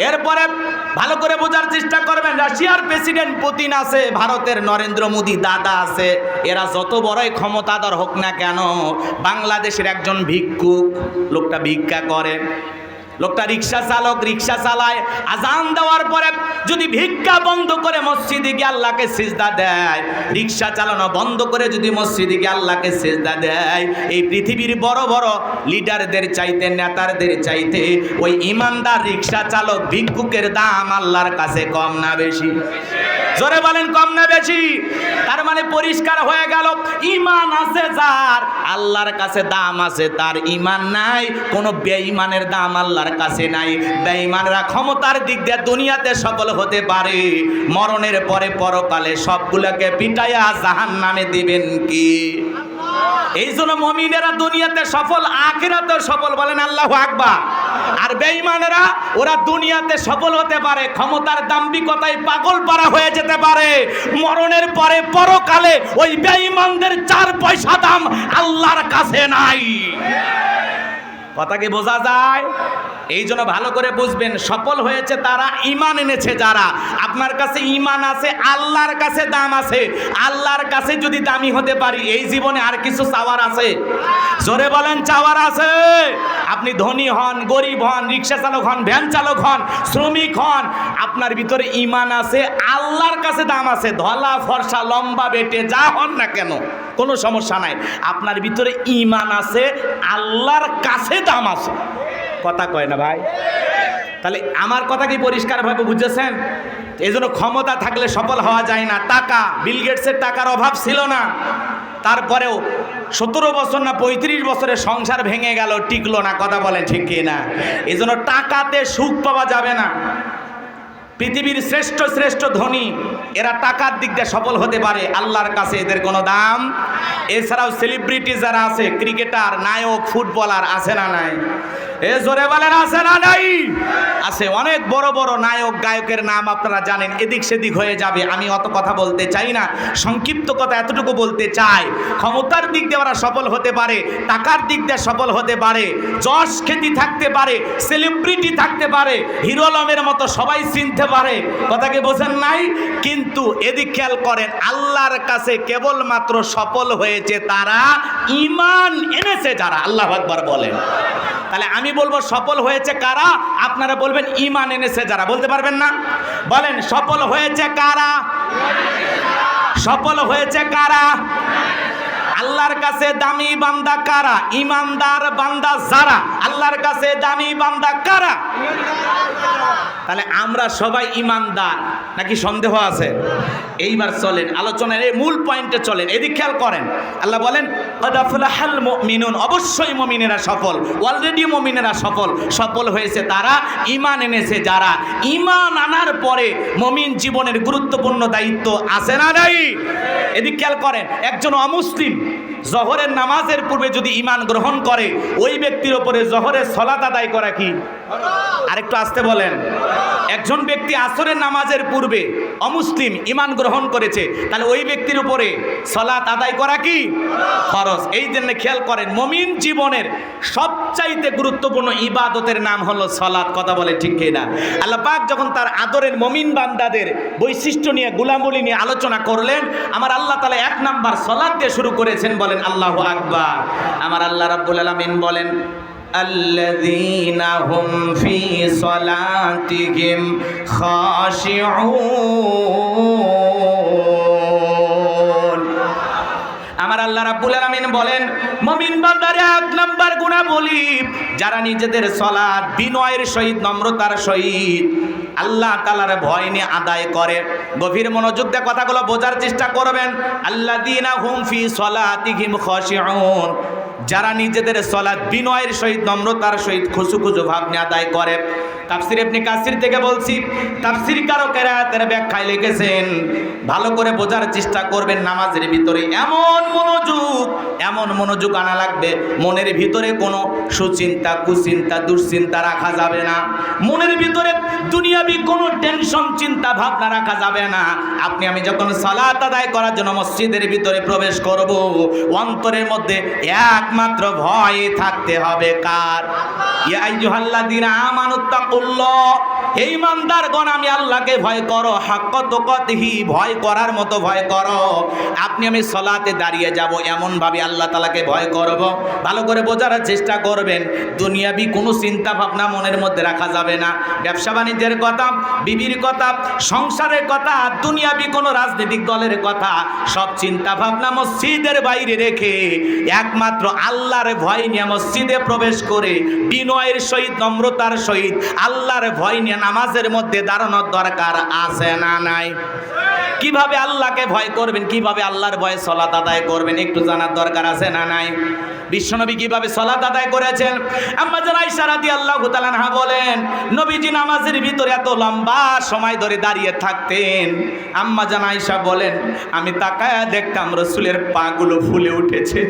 এরপরে ভালো করে বোঝার চেষ্টা করবেন, রাশিয়ার প্রেসিডেন্ট পুতিন আছে, ভারতের নরেন্দ্র মোদী দাদা আছে। এরা যত বড়ই ক্ষমতাধর হোক না কেন, বাংলাদেশের একজন ভিক্ষুক, লোকটা ভিক্ষা করে, লোকটা রিক্সা চালক, রিক্সা চালায়, আজান দেওয়ার পরে যদি ভিক্ষা বন্ধ করে মসজিদে গিয়ে আল্লাহকে সিজদা দেয়, রিক্সা চালানো বন্ধ করে যদি মসজিদে গিয়ে আল্লাহকে সিজদা দেয়, এই পৃথিবীর বড় বড় লিডারদের চাইতে, নেতাদের চাইতে ওই ইমানদার রিক্সা চালক ভিক্ষুকের দাম আল্লাহর কাছে কম না বেশি? জোরে বলেন কম না বেশি? তার মানে পরিষ্কার হয়ে গেল, ঈমান আছে যার, আল্লাহর কাছে দাম আছে তার। ঈমান নাই, কোনো বেঈমানের দাম আল্লাহর কাছে নাই। বেঈমানরা ক্ষমতার দিক দিয়ে দুনিয়াতে সফল হতে পারে, মরণের পরে পরকালে সবগুলোকে পিটাইয়া জাহান্নামে দিবেন কি? এই জন্য মুমিনেরা দুনিয়াতে সফল, আখিরাতে সফল। বলেন আল্লাহু আকবার। আর বেঈমানেরা ওরা দুনিয়াতে সফল হতে পারে, ক্ষমতার দাম্ভিকতায় পাগল পারা হয়ে যেতে পারে, মরণের পরে পরকালে ওই বেঈমানদের 4 পয়সা দাম আল্লাহর কাছে নাই। কথা কি বোঝা যায়? এই জন্য ভালো করে বুঝবেন, সফল হয়েছে তারা, ঈমান এনেছে যারা। আপনার কাছে ঈমান আছে, আল্লাহর কাছে দাম আছে। আল্লাহর কাছে যদি দামি হতে পারি, এই জীবনে আর কিছু চাওয়ার আছে? জোরে বলেন চাওয়ার আছে? আপনি ধনী হন, গরিব হন, রিক্সা চালক হন, ভ্যান চালক হন, শ্রমিক হন, আপনার ভিতরে ঈমান আছে, আল্লাহর কাছে দাম আছে। ধলা ফর্সা লম্বা বেটে যা হন না কেন, কোনো সমস্যা নাই, আপনার ভিতরে ঈমান আছে, আল্লাহর কাছে দাম আছে। কথা কয় না ভাই? তাহলে আমার কথা কি পরিষ্কারভাবে বুঝেছেন? এই জন্য ক্ষমতা থাকলে সফল হওয়া যায় না। টাকা, বিল গেটসের টাকার অভাব ছিল না, তারপরেও 17 বছর না 35 বছরে সংসার ভেঙে গেল, টিকলো না। কথা বলেন ঠিক কি না? এই জন্য টাকাতে সুখ পাওয়া যাবে না। পৃথিবীর শ্রেষ্ঠ শ্রেষ্ঠ ধনী এরা টাকার দিক দিয়ে সফল হতে পারে, আল্লাহর কাছে এদের কোনো দাম। এছাড়াও সেলিব্রিটি যারা আছে, ক্রিকেটার, নায়ক, ফুটবলার, আছে না নাই? এ জোরে বলেন আছে না নাই? আছে। অনেক বড় বড় নায়ক গায়কের নাম আপনারা জানেন, এদিক সেদিক হয়ে যাবে, আমি অত কথা বলতে চাই না। সংক্ষিপ্ত কথা এতটুকু বলতে চাই, ক্ষমতার দিক দিয়ে ওরা সফল হতে পারে, টাকার দিক দিয়ে সফল হতে পারে, যশ খ্যাতি থাকতে পারে, সেলিব্রিটি থাকতে পারে, হিরো আলমের মতো সবাই চিনতে পারে। কথাকে বোঝেন নাই? কিন্তু এদিক খেয়াল করেন, আল্লাহর কাছে কেবলমাত্র সফল হয়েছে তারা, ঈমান এনেছে যারা। আল্লাহু আকবার বলেন। তাহলে আমি বলবো সফল হয়েছে কারা, আপনারা বলবেন ঈমান এনেছে যারা। বলতে পারবেন না? বলেন সফল হয়েছে কারা? সফল হয়েছে কারা? আল্লাহর কাছে দামি বান্দা কারা? ঈমানদার বান্দা যারা। আল্লাহর কাছে দামি বান্দা কারা? তাহলে আমরা সবাই ঈমানদার নাকি সন্দেহ আছে? এইবার চলেন আলোচনার এই মূল পয়েন্টে চলেন, এদিক খেয়াল করেন। আল্লাহ বলেন ক্বাদ আফলাহাল মুমিনুন, অবশ্যই মুমিনেরা সফল, অলরেডি মুমিনেরা সফল। সফল হয়েছে তারা, ঈমান এনেছে যারা। ঈমান আনার পরে মুমিন জীবনের গুরুত্বপূর্ণ দায়িত্ব আছে না নাই? এদিক খেয়াল করেন, একজন অমুসলিম জোহরের নামাজের পূর্বে যদি ঈমান গ্রহণ করে, ওই ব্যক্তির উপরে জোহরের সালাত আদায় করা কি? আরেকটু আসতে বলেন। একজন ব্যক্তি আসরের নামাজের পূর্বে অমুসলিম ঈমান গ্রহণ করেছে, তাহলে ওই ব্যক্তির উপরে সালাত আদায় করা কি? ফরজ। এই জন্য খেয়াল করেন, মুমিন জীবনের সবচাইতে গুরুত্বপূর্ণ ইবাদতের নাম হলো সালাত। কথা বলে ঠিক কিনা? আল্লাহ পাক যখন তার আদরের মুমিন বান্দাদের বৈশিষ্ট্য নিয়ে, গুলামবলী নিয়ে আলোচনা করলেন, আমার আল্লাহ তাআলা 1 নাম্বার সালাত দিয়ে শুরু করেছেন। বলেন আল্লাহু আকবার। আমার আল্লাহ রাব্বুল আলামিন বলেন আল্লাযীনা হুম ফি সালাতিহিম খাশিউন। আমার আল্লাহ রাব্বুল আলামিন বলেন মুমিন বান্দার 1 নাম্বার গুণাবলী, যারা নিজেদের সালাত বিনয়ের সহিত, নম্রতার সহিত আল্লাহ তাআলার ভয় নিয়ে আদায় করে। গভীর মনোযোগ দিয়ে কথাগুলো বোঝার চেষ্টা করবেন। আল্লাযীনা হুম ফি সালাতিহিম খাশিউন, যারা নিজেদের সালাত বিনয়ের সহিত, নম্রতার সহিত, খুশু খুশু ভাব নিয়ে আদায় করে। তাফসীর ইবনে কাসির থেকে বলছি, তাফসীর কারকেরা আয়াতের ব্যাখ্যায় লিখেছেন, ভালো করে বোঝার চেষ্টা করবেন। নামাজের ভিতরে এমন মনোযোগ আনা লাগবে, মনের ভিতরে কোনো সুচিন্তা, কুচিন্তা, দুশ্চিন্তা রাখা যাবে না। মনের ভিতরে দুনিয়াবি কোনো টেনশন, চিন্তা ভাবনা রাখা যাবে না। আপনি আমি যখন সালাত আদায় করার জন্য মসজিদের ভিতরে প্রবেশ করব, অন্তরের মধ্যে একমাত্র ভয় থাকতে হবে কার? ইয়া আইয়ুহাল্লাযীনা আমানুত্তাকুল্লাহ, হে ইমানদারগণ আমি আল্লাহকে ভয় করো, হাক্কা তুকাতিহি, ভয় করার মতো ভয় করো। আপনি আমি সালাতে দাঁড়িয়ে যাব, এমন ভাবে আল্লাহ তাআলাকে ভয় করব। ভালো করে বোঝার চেষ্টা করবেন, দুনিয়াবি কোনো চিন্তা ভাবনা মনের মধ্যে রাখা যাবে না। ব্যবসা বাণিজ্যের কথা, বিবির কথা, সংসারের কথা, দুনিয়াবি কোনো রাজনৈতিক দলের কথা, সব চিন্তা ভাবনা মসজিদের বাইরে রেখে একমাত্র আল্লাহর ভয় নিয়ে মসজিদে প্রবেশ করে বিনয়ের সহিত, নম্রতার সহিত আল্লাহর ভয় নিয়ে নামাজের মধ্যে দাঁড়ানোর দরকার আছে না নাই? কিভাবে আল্লাহকে ভয় করবেন, কিভাবে আল্লাহর ভয়ে সালাত আদায় করবেন, একটু জানার দরকার আছে না নাই? বিশ্বনবী কিভাবে সালাত আদায় করেছেন? আম্মা জান আয়েশা রাদিয়াল্লাহু তাআলা আনহা বলেন, নবীজি নামাজের ভিতরে এত লম্বা সময় ধরে দাঁড়িয়ে থাকতেন। আম্মা জান আয়েশা বলেন, আমি তাকায়া দেখতাম রাসূলের পাগুলো ফুলে উঠেছে।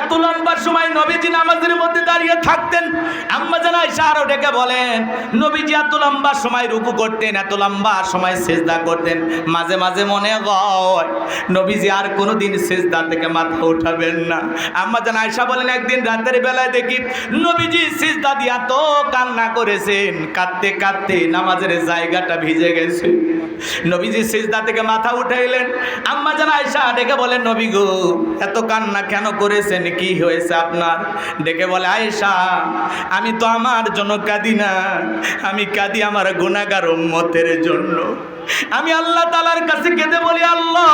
এত লম্বা সময় নবীজি নামাজের মধ্যে দাঁড়িয়ে থাকতেন। আম্মা জান আয়েশা আরো ডেকে বলেন, নবীজি এত লম্বা সময় রুকু করতেন, এত লম্বা সময় সিজদা করতেন, মাঝে মাঝে মনে হয় নবীজি আর কোনোদিন সিজদা থেকে মাথা উঠাবেন না। আম্মা জান আয়েশা বলেন, একদিন রাতের বেলায় দেখি নবীজি সিজদা দিয়ে এত কান্না করেছেন, কাঁদতে কাঁদতে নামাজের জায়গাটা ভিজে গেছে। নবীজি সিজদা থেকে মাথা উঠাইলেন। আম্মা জান আয়েশা ডেকে বলেন, নবী গো এত কান্না কেন করেছেন, কি হয়েছে আপনার? ডেকে বলে, আয়েশা আমি তো আমার জন্য কাঁদি না, আমি কাঁদি আমার গুনাহগার উম্মতের জন্য। আমি আল্লাহ তাআলার কাছে কেঁদে বলি, আল্লাহ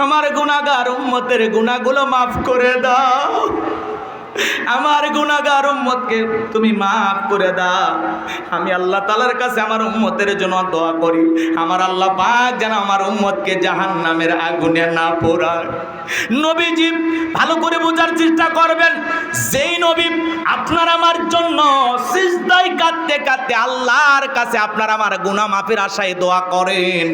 আমার গুনাহগার উম্মতের গুনাহগুলো মাফ করে দাও, আমার গুনাহগার উম্মতকে তুমি মাফ করে দাও। আমি আল্লাহ তাআলার কাছে আমার উম্মতের জন্য দোয়া করি, আমার আল্লাহ পাক যেন আমার উম্মতকে জাহান্নামের আগুনে না পোড়ায়। নবীজি ভালো করে বোঝার চেষ্টা করবেন, যেই নবী আপনার আমার জন্য সিজদায় কাঁদতে কাঁদতে আল্লাহর কাছে আপনার আমার গুনাহ মাফের আশায় দোয়া করেন,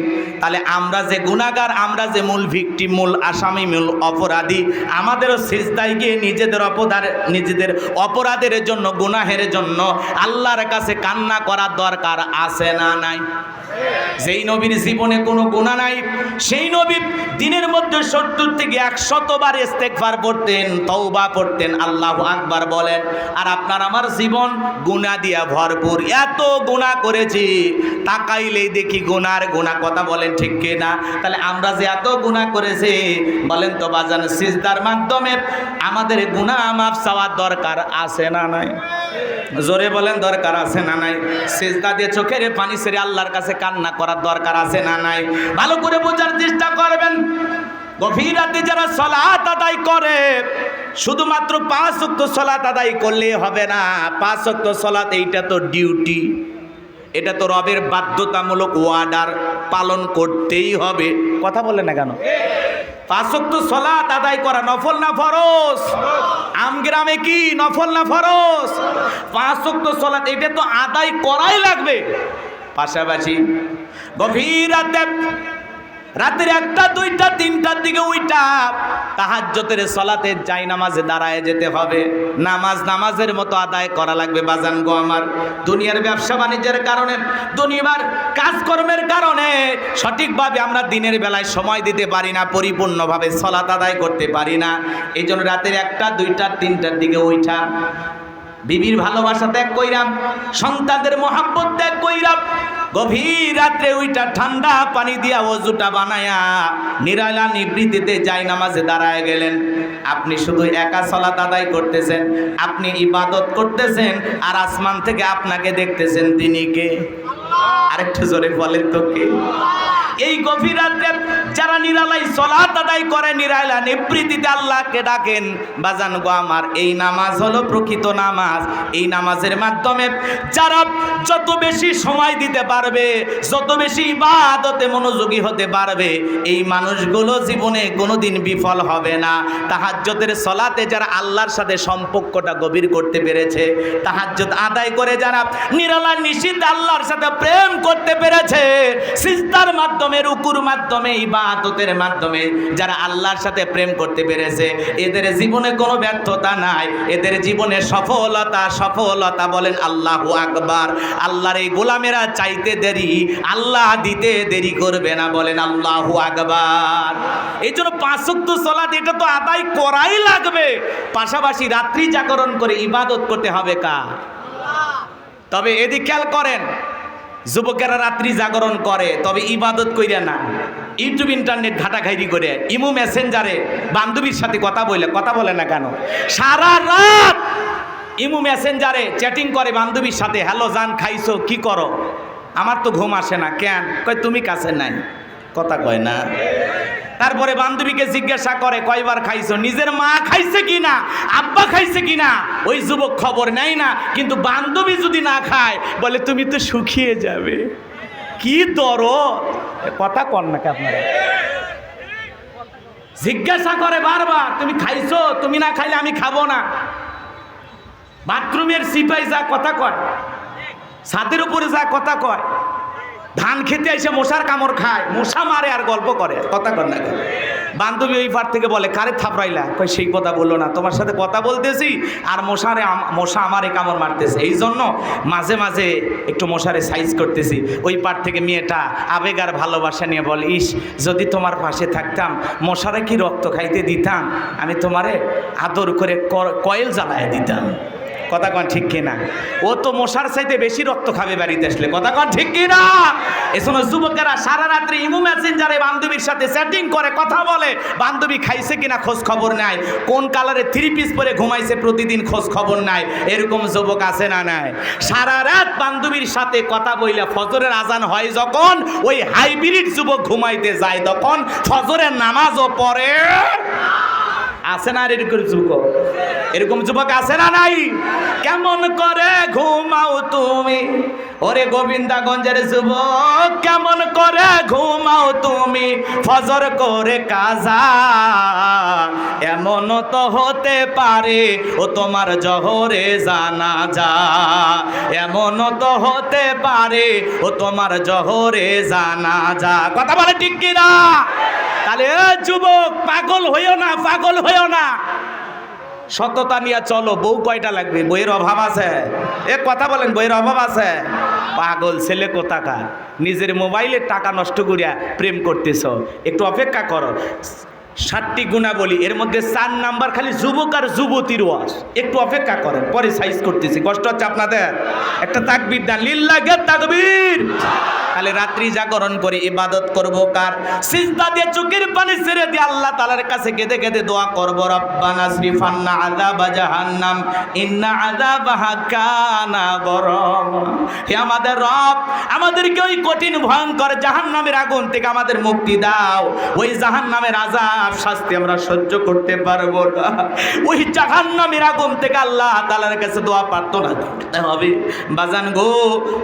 তাহলে আমরা যে গুনাহগার, আমরা যে মূল ভিকটিম, মূল আসামি, মূল অপরাধী, আমাদেরও সিজদায় গিয়ে নিজেদের অপরাধের জন্য, গুনাহের জন্য আল্লাহর কাছে কান্না করার দরকার আছে না নাই? যেই নবীর জীবনে কোনো গুনাহ নাই, সেই নবী দিনের মধ্যে 70 থেকে 100 বার ইস্তেগফার পড়তেন, তওবা পড়তেন, আল্লাহু আকবার বলেন। আর আপনার আমার জীবন গুনাহ দিয়া ভরপুর, এত গুনাহ করেছি, তাকাইলেই দেখি গুনার গুনাহ। কথা বলেন ঠিক কি না? তাহলে আমরা যে এত গুনাহ করেছি, বলেন তো বাজান, সিজদার মাধ্যমে আমাদের গুনাহ মাফ চাওয়ার দরকার আছে না নাই? জোরে বলেন, দরকার আছে না নাই? সিজদা দিয়ে চোখের পানি ছেড়ে আল্লাহর কাছে কান্না করার দরকার আছে না নাই? ভালো করে বোঝার চেষ্টা করবেন, গভীর রাতে যারা সালাত আদায় করে, শুধুমাত্র 5 ওয়াক্ত সালাত আদায় করলে হবে না। 5 ওয়াক্ত সালাত এইটা তো ডিউটি, এটা তো রবের বাধ্যতামূলক ওয়ার্ডার, পালন করতেই হবে। কথা বলে না কেন? 5 ওয়াক্ত সালাত আদায় করা নফল না ফরজ? আমগ্রামে কি নফল না ফরজ? 5 ওয়াক্ত সালাত এটা তো আদায় করাই লাগবে। পাশাপাশি গভীর রাতের 1টা, 2টা, 3টার দিকে উইটা তাহাজ্জুদের সালাতে যাই নামাজে দাঁড়ায় যেতে হবে। নামাজের মতো আদায় করা লাগবে। বাজান গো আমার, দুনিয়ার ব্যবসা বাণিজ্যের কারণে, দুনিয়ার কাজকর্মের কারণে সঠিকভাবে আমরা দিনের বেলায় সময় দিতে পারি না, পরিপূর্ণভাবে সালাত আদায় করতে পারি না। এই জন্য রাতের 1টা, 2টা, 3টার দিকে উইঠা বিবির ভালোবাসা ত্যাগ কইরাম, সন্তানদের মহাব্বত ত্যাগ কইরাম, গভীর রাত্রে ওইটা ঠান্ডা পানি দিয়া ওযুটা বানায়া নিরালা নিবৃত্তিতে যাই নামাজে দাঁড়ায় গেলেন। আপনি শুধু একা সালাত আদায় করতেছেন, আপনি ইবাদত করতেছেন, আর আসমান থেকে আপনাকে দেখতেছেন তিনি কে? আরেকটু জোরে বলেন তো কে? এই গভীর রাতে যারা নিরালাই সালাত আদায় করে, নিরালা নিবৃত্তিতে আল্লাহকে ডাকেন, বাজান গো আমার, এই নামাজ হলো প্রকৃত নামাজ। এই নামাজের মাধ্যমে যারা যত বেশি সময় দিতে পারবে, যত বেশি ইবাদতে মনোযোগী হতে পারবে, এই মানুষগুলো জীবনে কোনোদিন বিফল হবে না। তাহাজ্জুদের সালাতে যারা আল্লাহর সাথে সম্পর্কটা গভীর করতে পেরেছে, তাহাজ্জুদ আদায় করে যারা নিরালা নিশিত আল্লাহর সাথে প্রেম করতে পেরেছে, সিজদার মাধ্যমে, রুকুর মাধ্যমে, ইবাদতের মাধ্যমে যারা আল্লাহর সাথে প্রেম করতে পেরেছে, এদের জীবনে কোনো ব্যর্থতা নাই, এদের জীবনে সফলতা। সফলতা বলেন আল্লাহু আকবার। আল্লাহর এই গোলামেরা চাইতে দেরি, আল্লাহ দিতে দেরি করবে না, বলেন আল্লাহু আকবার। এই জন্য 5 ওয়াক্ত সালাত এটা তো আদায় করাই লাগবে, পাশাপাশি রাত্রি জাগরণ করে ইবাদত করতে হবে কার? তবে এদিকে খেয়াল করেন, যুবকেরা রাত্রি জাগরণ করে তবে ইবাদত কইরা না, ইউটিউব ইন্টারনেট ঘাটাঘাইরি করে, ইমো মেসেঞ্জারে বান্ধবীর সাথে কথা বলে না কেন? সারা রাত ইমো মেসেঞ্জারে চ্যাটিং করে বান্ধবীর সাথে, হ্যালো জান, খাইছো, কি করো? আমার তো ঘুম আসে না। কেন? কয় তুমি কাছে নাই, কথা কয় না। তারপরে বান্ধবীকে জিজ্ঞাসা করে কয়বার খাইছো, নিজের মা খাইছে কিনা, আব্বা খাইছে কিনা, ওই যুবক খবর নেয় না। কিন্তু বান্ধবী যদি না খায় বলে তুমি তো শুকিয়ে যাবে। কি দরদ, কথা কন নাকি আপনারা? জিজ্ঞাসা করে বারবার, তুমি খাইছো? তুমি না খাইলে আমি খাবো না। বাথরুমের সিপাই যা কথা কয়, ছাদের উপরে যা কথা কয়, ধান খেতে এসে মশার কামড় খায়, মশা মারে আর গল্প করে, কথা কর না কেন? বান্ধবী ওই পার থেকে বলে কারে থাপড়াইলা? কই সেই কথা বললো না, তোমার সাথে কথা বলতেছি আর মশা আমারে কামড় মারতেছে, এই জন্য মাঝে মাঝে একটু মশারে সাইজ করতেছি। ওই পার থেকে মেয়েটা আবেগ আর ভালোবাসা নিয়ে বলে, ইস যদি তোমার পাশে থাকতাম, মশারে কি রক্ত খাইতে দিতাম, আমি তোমারে আদর করে কয়েল জ্বালায় দিতাম। কথা কন ঠিক কিনা? ও তো মশার চাইতে বেশি রক্ত খাবে বাড়িতে আসলে, কথা কন ঠিক কিনা? এজন্য যুবকেরা সারা রাত্রি ইমো মেসেঞ্জারে বান্ধবীর সাথে চ্যাটিং করে, কথা বলে, বান্ধবী খাইছে কিনা খোঁজ খবর নাই, কোন কালারে 3 পিস পরে ঘুমাইছে প্রতিদিন খোঁজ খবর নাই। এরকম যুবক আছে না নাই? সারা রাত বান্ধবীর সাথে কথা বইলা ফজরের আজান হয় যখন, ওই হাইব্রিড যুবক ঘুমাইতে যায় তখন ফজরের নামাজও পড়ে। আছে না এরকম যুবক? এরকম যুবক আছে না নাই? কেমন করে ঘুমাও তুমি, ওরে গোবিন্দাগঞ্জের যুবক, কেমন করে ঘুমাও তুমি ফজর করে কাজা? এমন তো হতে পারে ও তোমার জহরে জানাজা, এমন তো হতে পারে ও তোমার জহরে জানাজা। কথা বলে ঠিক কিনা? তাহলে যুবক পাগল হইও না, পাগল হইও না, সততা নিয়ে চলো। বউ কয়টা লাগবে? বইয়ের অভাব আছে? এ কথা বলেন, বইয়ের অভাব আছে? পাগল ছেলে কোথাকার, নিজের মোবাইলে টাকা নষ্ট করিয়া প্রেম করতেছ, একটু অপেক্ষা করো। 60টি গুণা বলি, এর মধ্যে 4 নাম্বার খালি যুবক আর যুবতীর ওয়াজ, একটু অপেক্ষা করেন, পরে সাইজ করতেছি। কষ্ট হচ্ছে আপনাদের? একটা তাকবীর দেন, লিল্লাহি তাকবীর। তাহলে রাত্রি জাগরণ করে ইবাদত করব কার? সিজদা দিয়ে চোখের পানি ছেড়ে দিয়ে আল্লাহ তাআলার কাছে কেঁদে কেঁদে দোয়া করব, রব্বানা সরিফান্না আযাবা জাহান্নাম ইন্না আযাবাহা কানা গরাম। হে আমাদের রব, আমাদেরকে ওই কঠিন ভয়ঙ্কর জাহান্নামের আগুন থেকে আমাদের মুক্তি দাও। ওই জাহান্নামের আযাব শাস্তি আমরা সহ্য করতে পারবো না। ওই জাহান্নামের আগুন থেকে আল্লাহ তাআলার কাছে দোয়া প্রার্থনা করতে হবে। বাজান গো,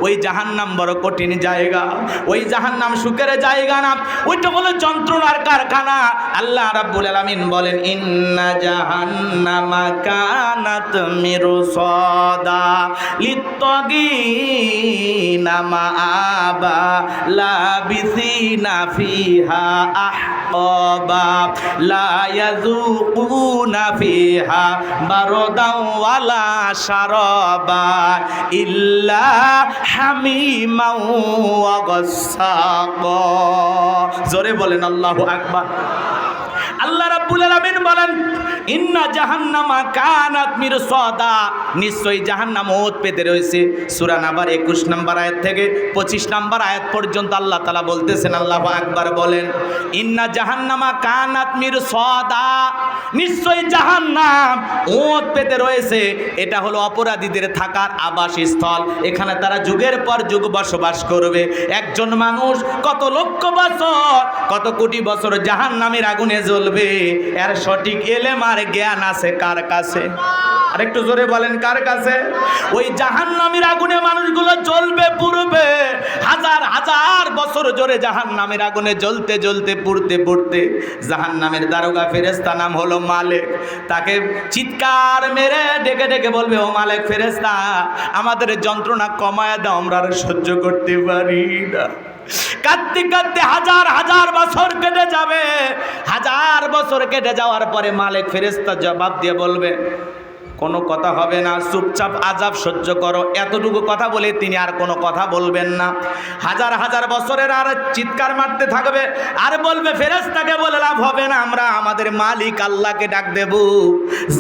ওই জাহান্নাম বড় কঠিন জায়গা, ওই জাহান্নাম সুখের জায়গা না, ওইটা হলো যন্ত্রণার কারখানা। আল্লাহ রাব্বুল আলামিন বলেন, ইন্না জাহান্নামা কানাত মিরসাদা লিত্তাগিনা মাআবা লাবিসিনা ফিহা আহকাবা লা ইয়াযুকুনা ফিহা বারদাও ওয়ালা শারাবা ইল্লা হামিমাও ওয়া গাসসাকা। জোরে বলেন আল্লাহু আকবার। আল্লাহ রাব্বুল আলামিন বলেন ইন্না জাহান্নামা কানাত মিরসাদা, নিশ্চয়ই জাহান্নাম ওত পেতে রয়েছে। সূরা নাবার 21 নম্বর আয়াত থেকে 25 নম্বর আয়াত পর্যন্ত আল্লাহ তাআলা বলতেছেন, আল্লাহু আকবার বলেন, ইন্না জাহান্নামা কানাত মিরসাদা, নিশ্চয়ই জাহান্নাম ওত পেতে রয়েছে। এটা হলো অপরাধীদের থাকার আবাসস্থল। এখানে তারা যুগের পর যুগ বসবাস করবে। একজন মানুষ কত লক্ষ বছর, কত কোটি বছর জাহান্নামের আগুনে জ্বলবে, এর সঠিক এলেম আর জ্ঞান আছে কার কাছে? আর একটু জোরে বলেন, কার কাছে? ওই জাহান্নামের আগুনে মানুষগুলো জ্বলবে, পুড়বে, হাজার হাজার বছর জোরে জাহান্নামের আগুনে জ্বলতে জ্বলতে পুড়তে পুড়তে জাহান্নামের দারোগা ফেরেশতা নাম হলো মালিক, তাকে চিৎকার মেরে ডেকে ডেকে বলবে, ও মালিক ফেরেশতা, আমাদের যন্ত্রণা কমায় দাও, আমরা আর সহ্য করতে পারি না। কাঁদতে কাঁদতে হাজার হাজার বছর কেটে যাবে। হাজার বছর কেটে যাওয়ার পরে মালিক ফেরেশতা জবাব দিয়ে বলবে, কোনো কথা হবে না, চুপচাপ আযাব সহ্য করো। এতটুকু কথা বলে তিনি আর কোনো কথা বলবেন না। হাজার হাজার বছরের আর চিৎকার মারতে থাকবে, আর বলবে ফেরেশতাকে বলে লাভ হবে না, আমরা আমাদের মালিক আল্লাহকে ডাক দেব।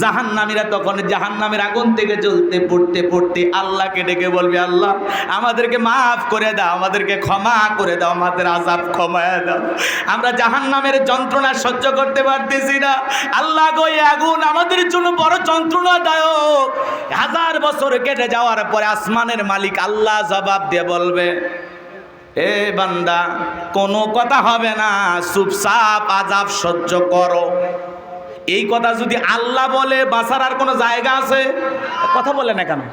জাহান্নামীরা তখন জাহান্নামের আগুন থেকে জ্বলতে পড়তে পড়তে আল্লাহকে ডেকে বলবে, আল্লাহ আমাদেরকে মাফ করে দাও, আমাদেরকে ক্ষমা করে দাও, আমাদের আযাব ক্ষমায় দাও, আমরা জাহান্নামের যন্ত্রণা সহ্য করতে পারতেছি না। আল্লাহ গো, এই আগুন আমাদের জন্য বড় যন্ত্রণা। হাজার বছর কেটে যাওয়ার পরে আসমানের মালিক আল্লাহ জবাব দিয়ে বলবে, এ বান্দা, কোনো কথা হবে না, চুপচাপ আযাব সহ্য করো। এই কথা যদি আল্লাহ বলে, বাঁচার আর কোনো জায়গা আছে? কথা বলে না কেন?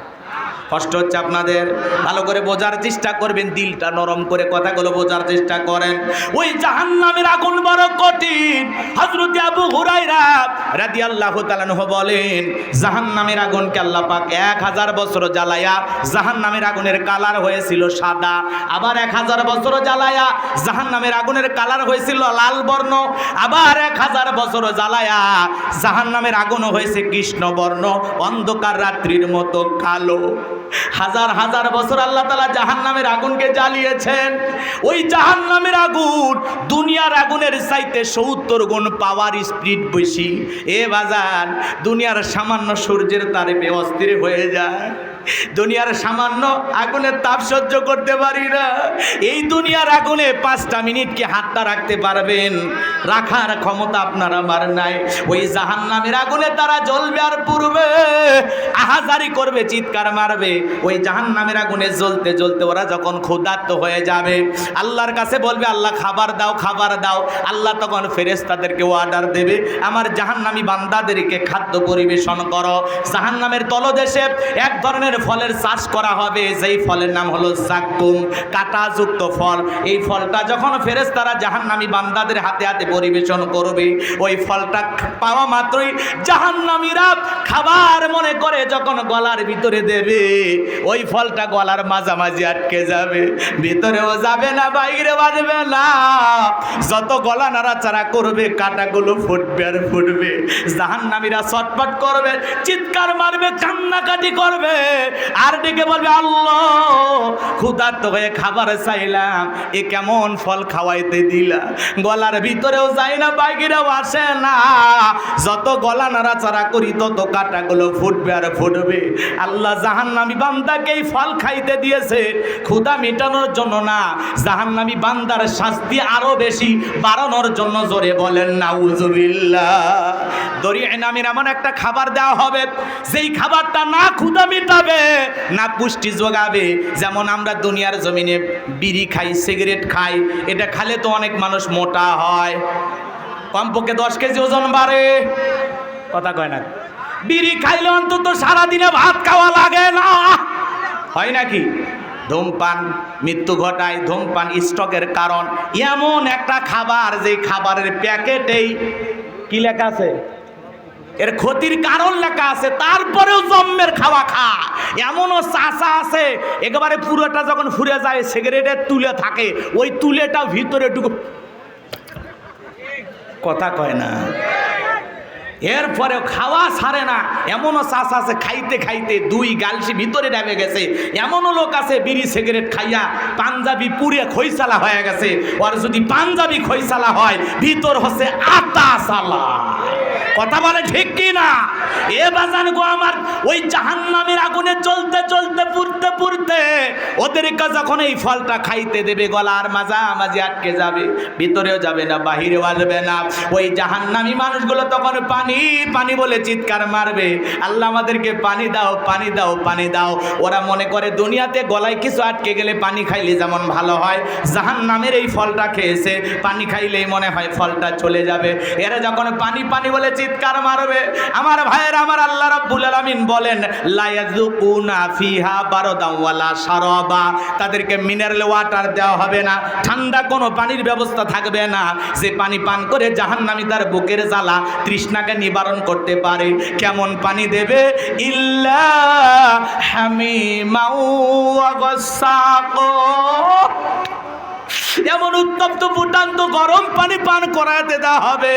কষ্ট হচ্ছে আপনাদের? ভালো করে বোঝার চেষ্টা করবেন, দিলটা নরম করে কথাগুলো বোঝার চেষ্টা করেন। ওই জাহান্নামের আগুন বড় কঠিন। হযরত আবু হুরায়রা রাদিয়াল্লাহু তাআলা আনহু বলেন, জাহান্নামের আগুনকে আল্লাহ পাক 1000 বছর জ্বালায়া জাহান্নামের আগুনের কালার হয়েছিল সাদা, আবার 1000 বছর জ্বালায়া জাহান্নামের আগুনের কালার হয়েছিল লাল বর্ণ, আবার 1000 বছর জ্বালায়া জাহান্নামের আগুন হয়েছে কৃষ্ণ বর্ণ, অন্ধকার রাত্রির মতো কালো। হাজার হাজার বছর আল্লাহ তাআলা জাহান্নামের আগুনকে জ্বালিয়েছেন। ওই জাহান্নামের আগুন দুনিয়ার আগুনের চাইতে 70 গুণ পাওয়ার স্পিড বেশি। এ বাজান, দুনিয়ার সামান্য সূর্যের তাপে অস্থির হয়ে যায়। দুনিয়ার সামান্য আগুনের তাপ সহ্য করতে পারি না। এই দুনিয়ার আগুনে 5টা মিনিট কি হাতটা রাখতে পারবেন? রাখার ক্ষমতা আপনার আমার নাই। ওই জাহান্নামের আগুনে তারা জ্বলবে আর পুড়বে, আহাজারি করবে, চিৎকার মারবে। ওই জাহান্নামের আগুনে জ্বলতে জ্বলতে ওরা যখন ক্ষুধার্ত হয়ে যাবে, আল্লাহর কাছে বলবে, আল্লাহ খাবার দাও, খাবার দাও। আল্লাহ তখন ফেরেশতাদেরকে অর্ডার দেবে, আমার জাহান্নামী বান্দাদেরকে খাদ্য পরিবেশন করো। জাহান্নামের তলদেশে এক ধরনের ফলের চাষ করা হবে, যেই ফলের নাম হলো জাক্কুম, কাঁটাযুক্ত ফল। এই ফলটা যখন ফেরেশতারা জাহান্নামী বান্দাদের হাতে হাতে পরিবেশন করবে, ওই ফলটা পাওয়া মাত্রই জাহান্নামীরা খাবার মনে করে যখন গলার ভিতরে দেবে, ওই ফলটা গলার মাঝামাঝি আটকে যাবে, ভিতরেও যাবে না, বাইরে বাজবে না। যত গলা নাড়াচাড়া করবে, কাঁটাগুলো ফুটবে আর ফুটবে। জাহান্নামীরা ছটফট করবে, চিৎকার মারবে, কান্নাকাটি করবে, আর ডেকে বলবে, আল্লাহ ক্ষুধার্ত হয়ে খাবার চাইলাম, এ কেমন ফল খাওয়াইতে দিলা, গলার ভিতরেও যায় না, বাইরেও আসে না। যত গলা নাড়াচাড়া করি তত কাঁটাগুলো ফুটবে আর ফুটবে। আল্লাহ জাহান্নামী বান্দাকে এই ফল খাইতে দিয়েছে ক্ষুধা মেটানোর জন্য না, জাহান্নামী বান্দার শাস্তি আরো বেশি বাড়ানোর জন্য। জোরে বলেন নাউজুবিল্লাহ। দরিয়া নামের এমন একটা খাবার দেওয়া হবে, যেই খাবারটা না ক্ষুধা মেটাবে, না পুষ্টি যোগাবে। যেমন আমরা দুনিয়ার জমিনে বিড়ি খাই, সিগারেট খাই, এটা খেলে তো অনেক মানুষ মোটা হয়, কমপক্ষে 10 কেজি ওজন বাড়ে। কথা কয় না? বিড়ি খাইলে অন্তত সারাদিনে ভাত খাওয়া লাগে না, হয় নাকি? ধূমপান মৃত্যু ঘটায়, ধূমপান স্ট্রোকের কারণ। এমন একটা খাবার, যে খাবারের প্যাকেটেই কি লেখা আছে, এর ক্ষতির কারণ লেখা আছে, তারপরেও জম্মের খাওয়া খা। এমনও চাচা আছে একেবারে পুরোটা যখন ফুরে যায়, সিগারেটের তুলে থাকে, ওই তুলেটা ভিতরে ঢুকে। কথা কয় না? এরপরেও খাওয়া ছাড়ে না। এমনও চাষ আছে খাইতে খাইতে দুই গালসি ভিতরে ডেবে গেছে। এমনও লোক আছে বিড়ি সিগারেট খাইয়া পাঞ্জাবি পুড়ে খইসালা হয়ে গেছে। আর যদি পাঞ্জাবি খইসালা হয় ভিতর হচ্ছে আটা সালা। কথা বলে ঠিক কি না? এ বাজান গো আমার, ওই জাহান্নামের আগুনে জ্বলতে জ্বলতে পুড়তে পুড়তে ওদেরকে যখন এই ফলটা খাইতে দেবে গলার মাঝামাঝি আটকে যাবে, ভিতরেও যাবে না বাহিরেও আসবে না। ওই জাহান্নামী মানুষগুলো তখন পানি পানি বলে চিৎকার মারবে, আল্লাহ আমাদেরকে পানি দাও, পানি দাও, পানি দাও। ওরা মনে করে দুনিয়াতে গলায় কিছু আটকে গেলে পানি খাইলে যেমন ভালো হয়, জাহান্নামের এই ফলটা খেয়েছে, পানি খাইলেই মনে হয় ফলটা চলে যাবে। এরা যখন পানি পানি বলে চিৎকার মারবে, আমার ভাইয়ের আমার আল্লাহ রাব্বুল আলামিন বলেন লা ইয়াযুকুনা ফিহা বারদান ওয়ালা শারাবা, তাদেরকে মিনারেল ওয়াটার দেওয়া হবে না, ঠান্ডা কোনো পানির ব্যবস্থা থাকবে না। যে পানি পান করে জাহান্নামী তার বুকের জ্বালা তৃষ্ণাকে নিবারণ করতে পারে। কেমন পানি দেবে? ইল্লা হামিমাউ ওয়া গাসসাকো, এমন উত্তপ্ত ফুটান্ত গরম পানি পান করাতে দেওয়া হবে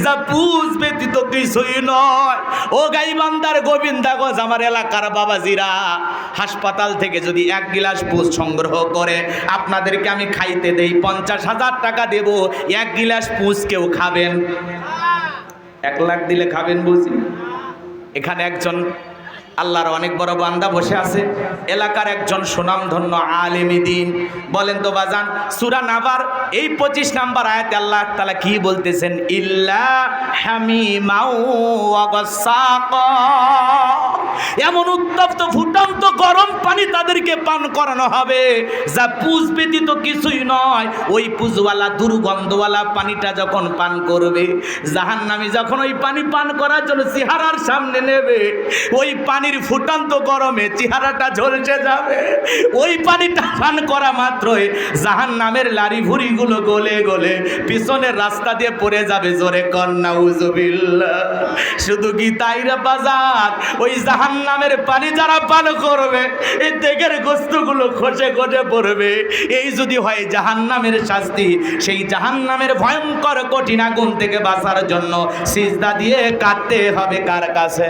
যা পুষ ব্যতীত কিছুই নয়। ও গাইবান্দার গোবিন্দাগঞ্জ আমার এলাকার বাবাজিরা, হাসপাতাল থেকে যদি 1 গিলাস পুষ সংগ্রহ করে আপনাদেরকে আমি খাইতে দেই, 50,000 টাকা দেব, 1 গিলাস পুষ কেউ খাবেন? 1 লাখ দিলে খাবেন বুঝি? এখানে একজন আল্লাহর অনেক বড় বান্দা বসে আছে, এলাকার একজন সুনামধন্য আলেমী দ্বীন। বলেন তো বাজান, সূরা নাবার এই 25 নম্বর আয়াতে আল্লাহ তাআলা কি বলতেছেন? ইল্লা হামিমাউ ওয়া গাসসাকা, এমন উত্তপ্ত ফুটন্ত গরম পানি তাদেরকে পান করানো হবে যা পুষ ব্যতীত কিছুই নয়। ওই পুষওয়ালা দুর্গন্ধওয়ালা পানিটা যখন পান করবে, জাহান্নামী যখন ওই পানি পান করার জন্য চেহারার সামনে নেবে, ওই পানির ফুটন্ত গরমে চেহারাটা ঝলসে যাবে। ওই পানিটা পান করা মাত্রই জাহান্নামের লারি ভুড়িগুলো গলে গলে পিছনের রাস্তা দিয়ে পড়ে যাবে। জোরে কর নাউজুবিল্লাহ। শুধু কি তাই রে বাজার, ওই জাহান্নামের পানি যারা পান করবে এই দেগের গোস্তগুলো খসে খসে পড়বে। এই যদি হয় জাহান্নামের শাস্তি, সেই জাহান্নামের ভয়ঙ্কর কঠিন আগুন থেকে বাঁচার জন্য সিজদা দিয়ে কাটতে হবে কার কাছে?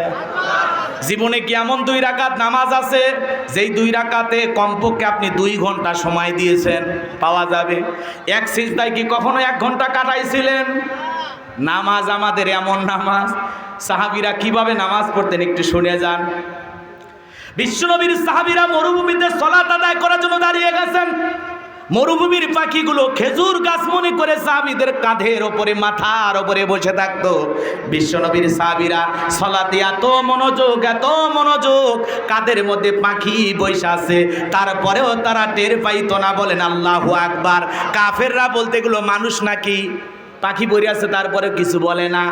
জীবনে কি এমন 2 রাকাত নামাজ আছে যেই 2 রাকাতে কমপক্ষে আপনি 2 ঘন্টা সময় দিয়েছেন? পাওয়া যাবে? এক সিজদায় কি কখনো 1 ঘন্টা কাটাইছিলেন? নামাজ আমাদের এমন নামাজ, সাহাবীরা কিভাবে নামাজ পড়তেন একটু শুনে যান। বিশ্বনবীর সাহাবীরা মরুভূমিতে সালাত আদায় করার জন্য দাঁড়িয়ে গেছেন। মরুভূমির পাখিগুলো খেজুর গাছ মনে করে সাহাবীদের কাঁধের ওপরে মাথার ওপরে বসে থাকতো। বিশ্বনবীর সাহাবীরা সালাতে এত মনোযোগ, কাঁধের মধ্যে পাখি বসে আছে, তারপরেও তারা টের পাইতো না। বলেন আল্লাহু আকবার। কাফেররা বলতে এগুলো মানুষ নাকি? পাখি বসে আছে তারপরে কিছু বলে না।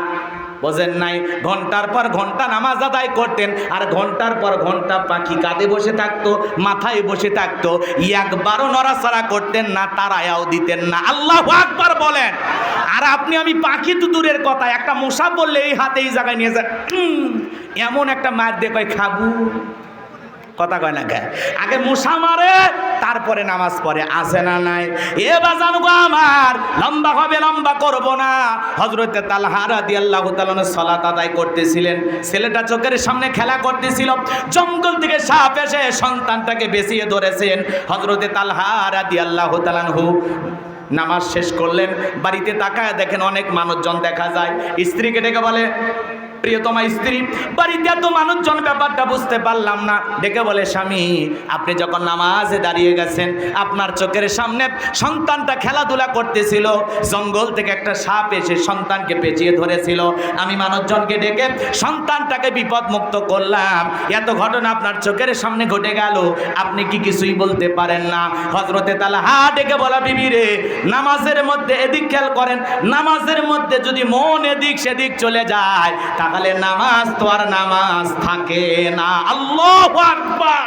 বোঝেন নাই? ঘন্টার পর ঘন্টা নামাজ আদায় করতেন, আর ঘন্টার পর ঘন্টা পাখি কাঁধে বসে থাকতো, মাথায় বসে থাকতো, একবারও নড়াচড়া করতেন না, তারায়াও দিতেন না। আল্লাহু আকবার বলেন। আর আপনি আমি পাখি তো দূরের কথা, একটা মশা বললে এই হাতে এই জায়গায় নিয়ে যায়, এমন একটা মার দিয়ে কয় খাবু। কথা কয় না কে? আগে মশা মারে তারপরে নামাজ পড়ে, আছে না নাই? এ বাজান গো আমার, লম্বা হবে লম্বা করব না। হযরতে তালহা রাদিয়াল্লাহু তাআলা সালাত আদায় করতেছিলেন, ছেলেটা চোখের সামনে খেলা করতেছিল, জঙ্গল থেকে সাপ এসে সন্তানটাকে বেঁচিয়ে ধরেছেন। হযরতে তালহা রাদিয়াল্লাহু তাআলা নামাজ শেষ করলেন, বাড়িতে তাকায় দেখেন অনেক মানুষজন দেখা যায়। স্ত্রীকে ডেকে বলে, প্রিয়তমা স্ত্রী, বাড়িতে এত মানুষজন, ব্যাপারটা বুঝতে পারলাম না। ডেকে বলে, স্বামী আপনি যখন নামাজে দাঁড়িয়ে গেছেন, আপনার চোখের সামনে সন্তানটা খেলাধুলা করতেছিল, জঙ্গল থেকে একটা সাপ এসে সন্তানকে পেঁচিয়ে ধরেছিল, আমি মানুষজনকে ডেকে সন্তানটাকে বিপদ মুক্ত করলাম। এত ঘটনা আপনার চোখের সামনে ঘটে গেল, আপনি কি কিছুই বলতে পারেন না? হযরতে তালহা ডেকে বলা, বিবি রে, নামাজের মধ্যে এদিক খেয়াল করেন, নামাজের মধ্যে যদি মন এদিক সেদিক চলে যায় তাহলে নামাজ তো আর নামাজ থাকে না। আল্লাহু আকবার।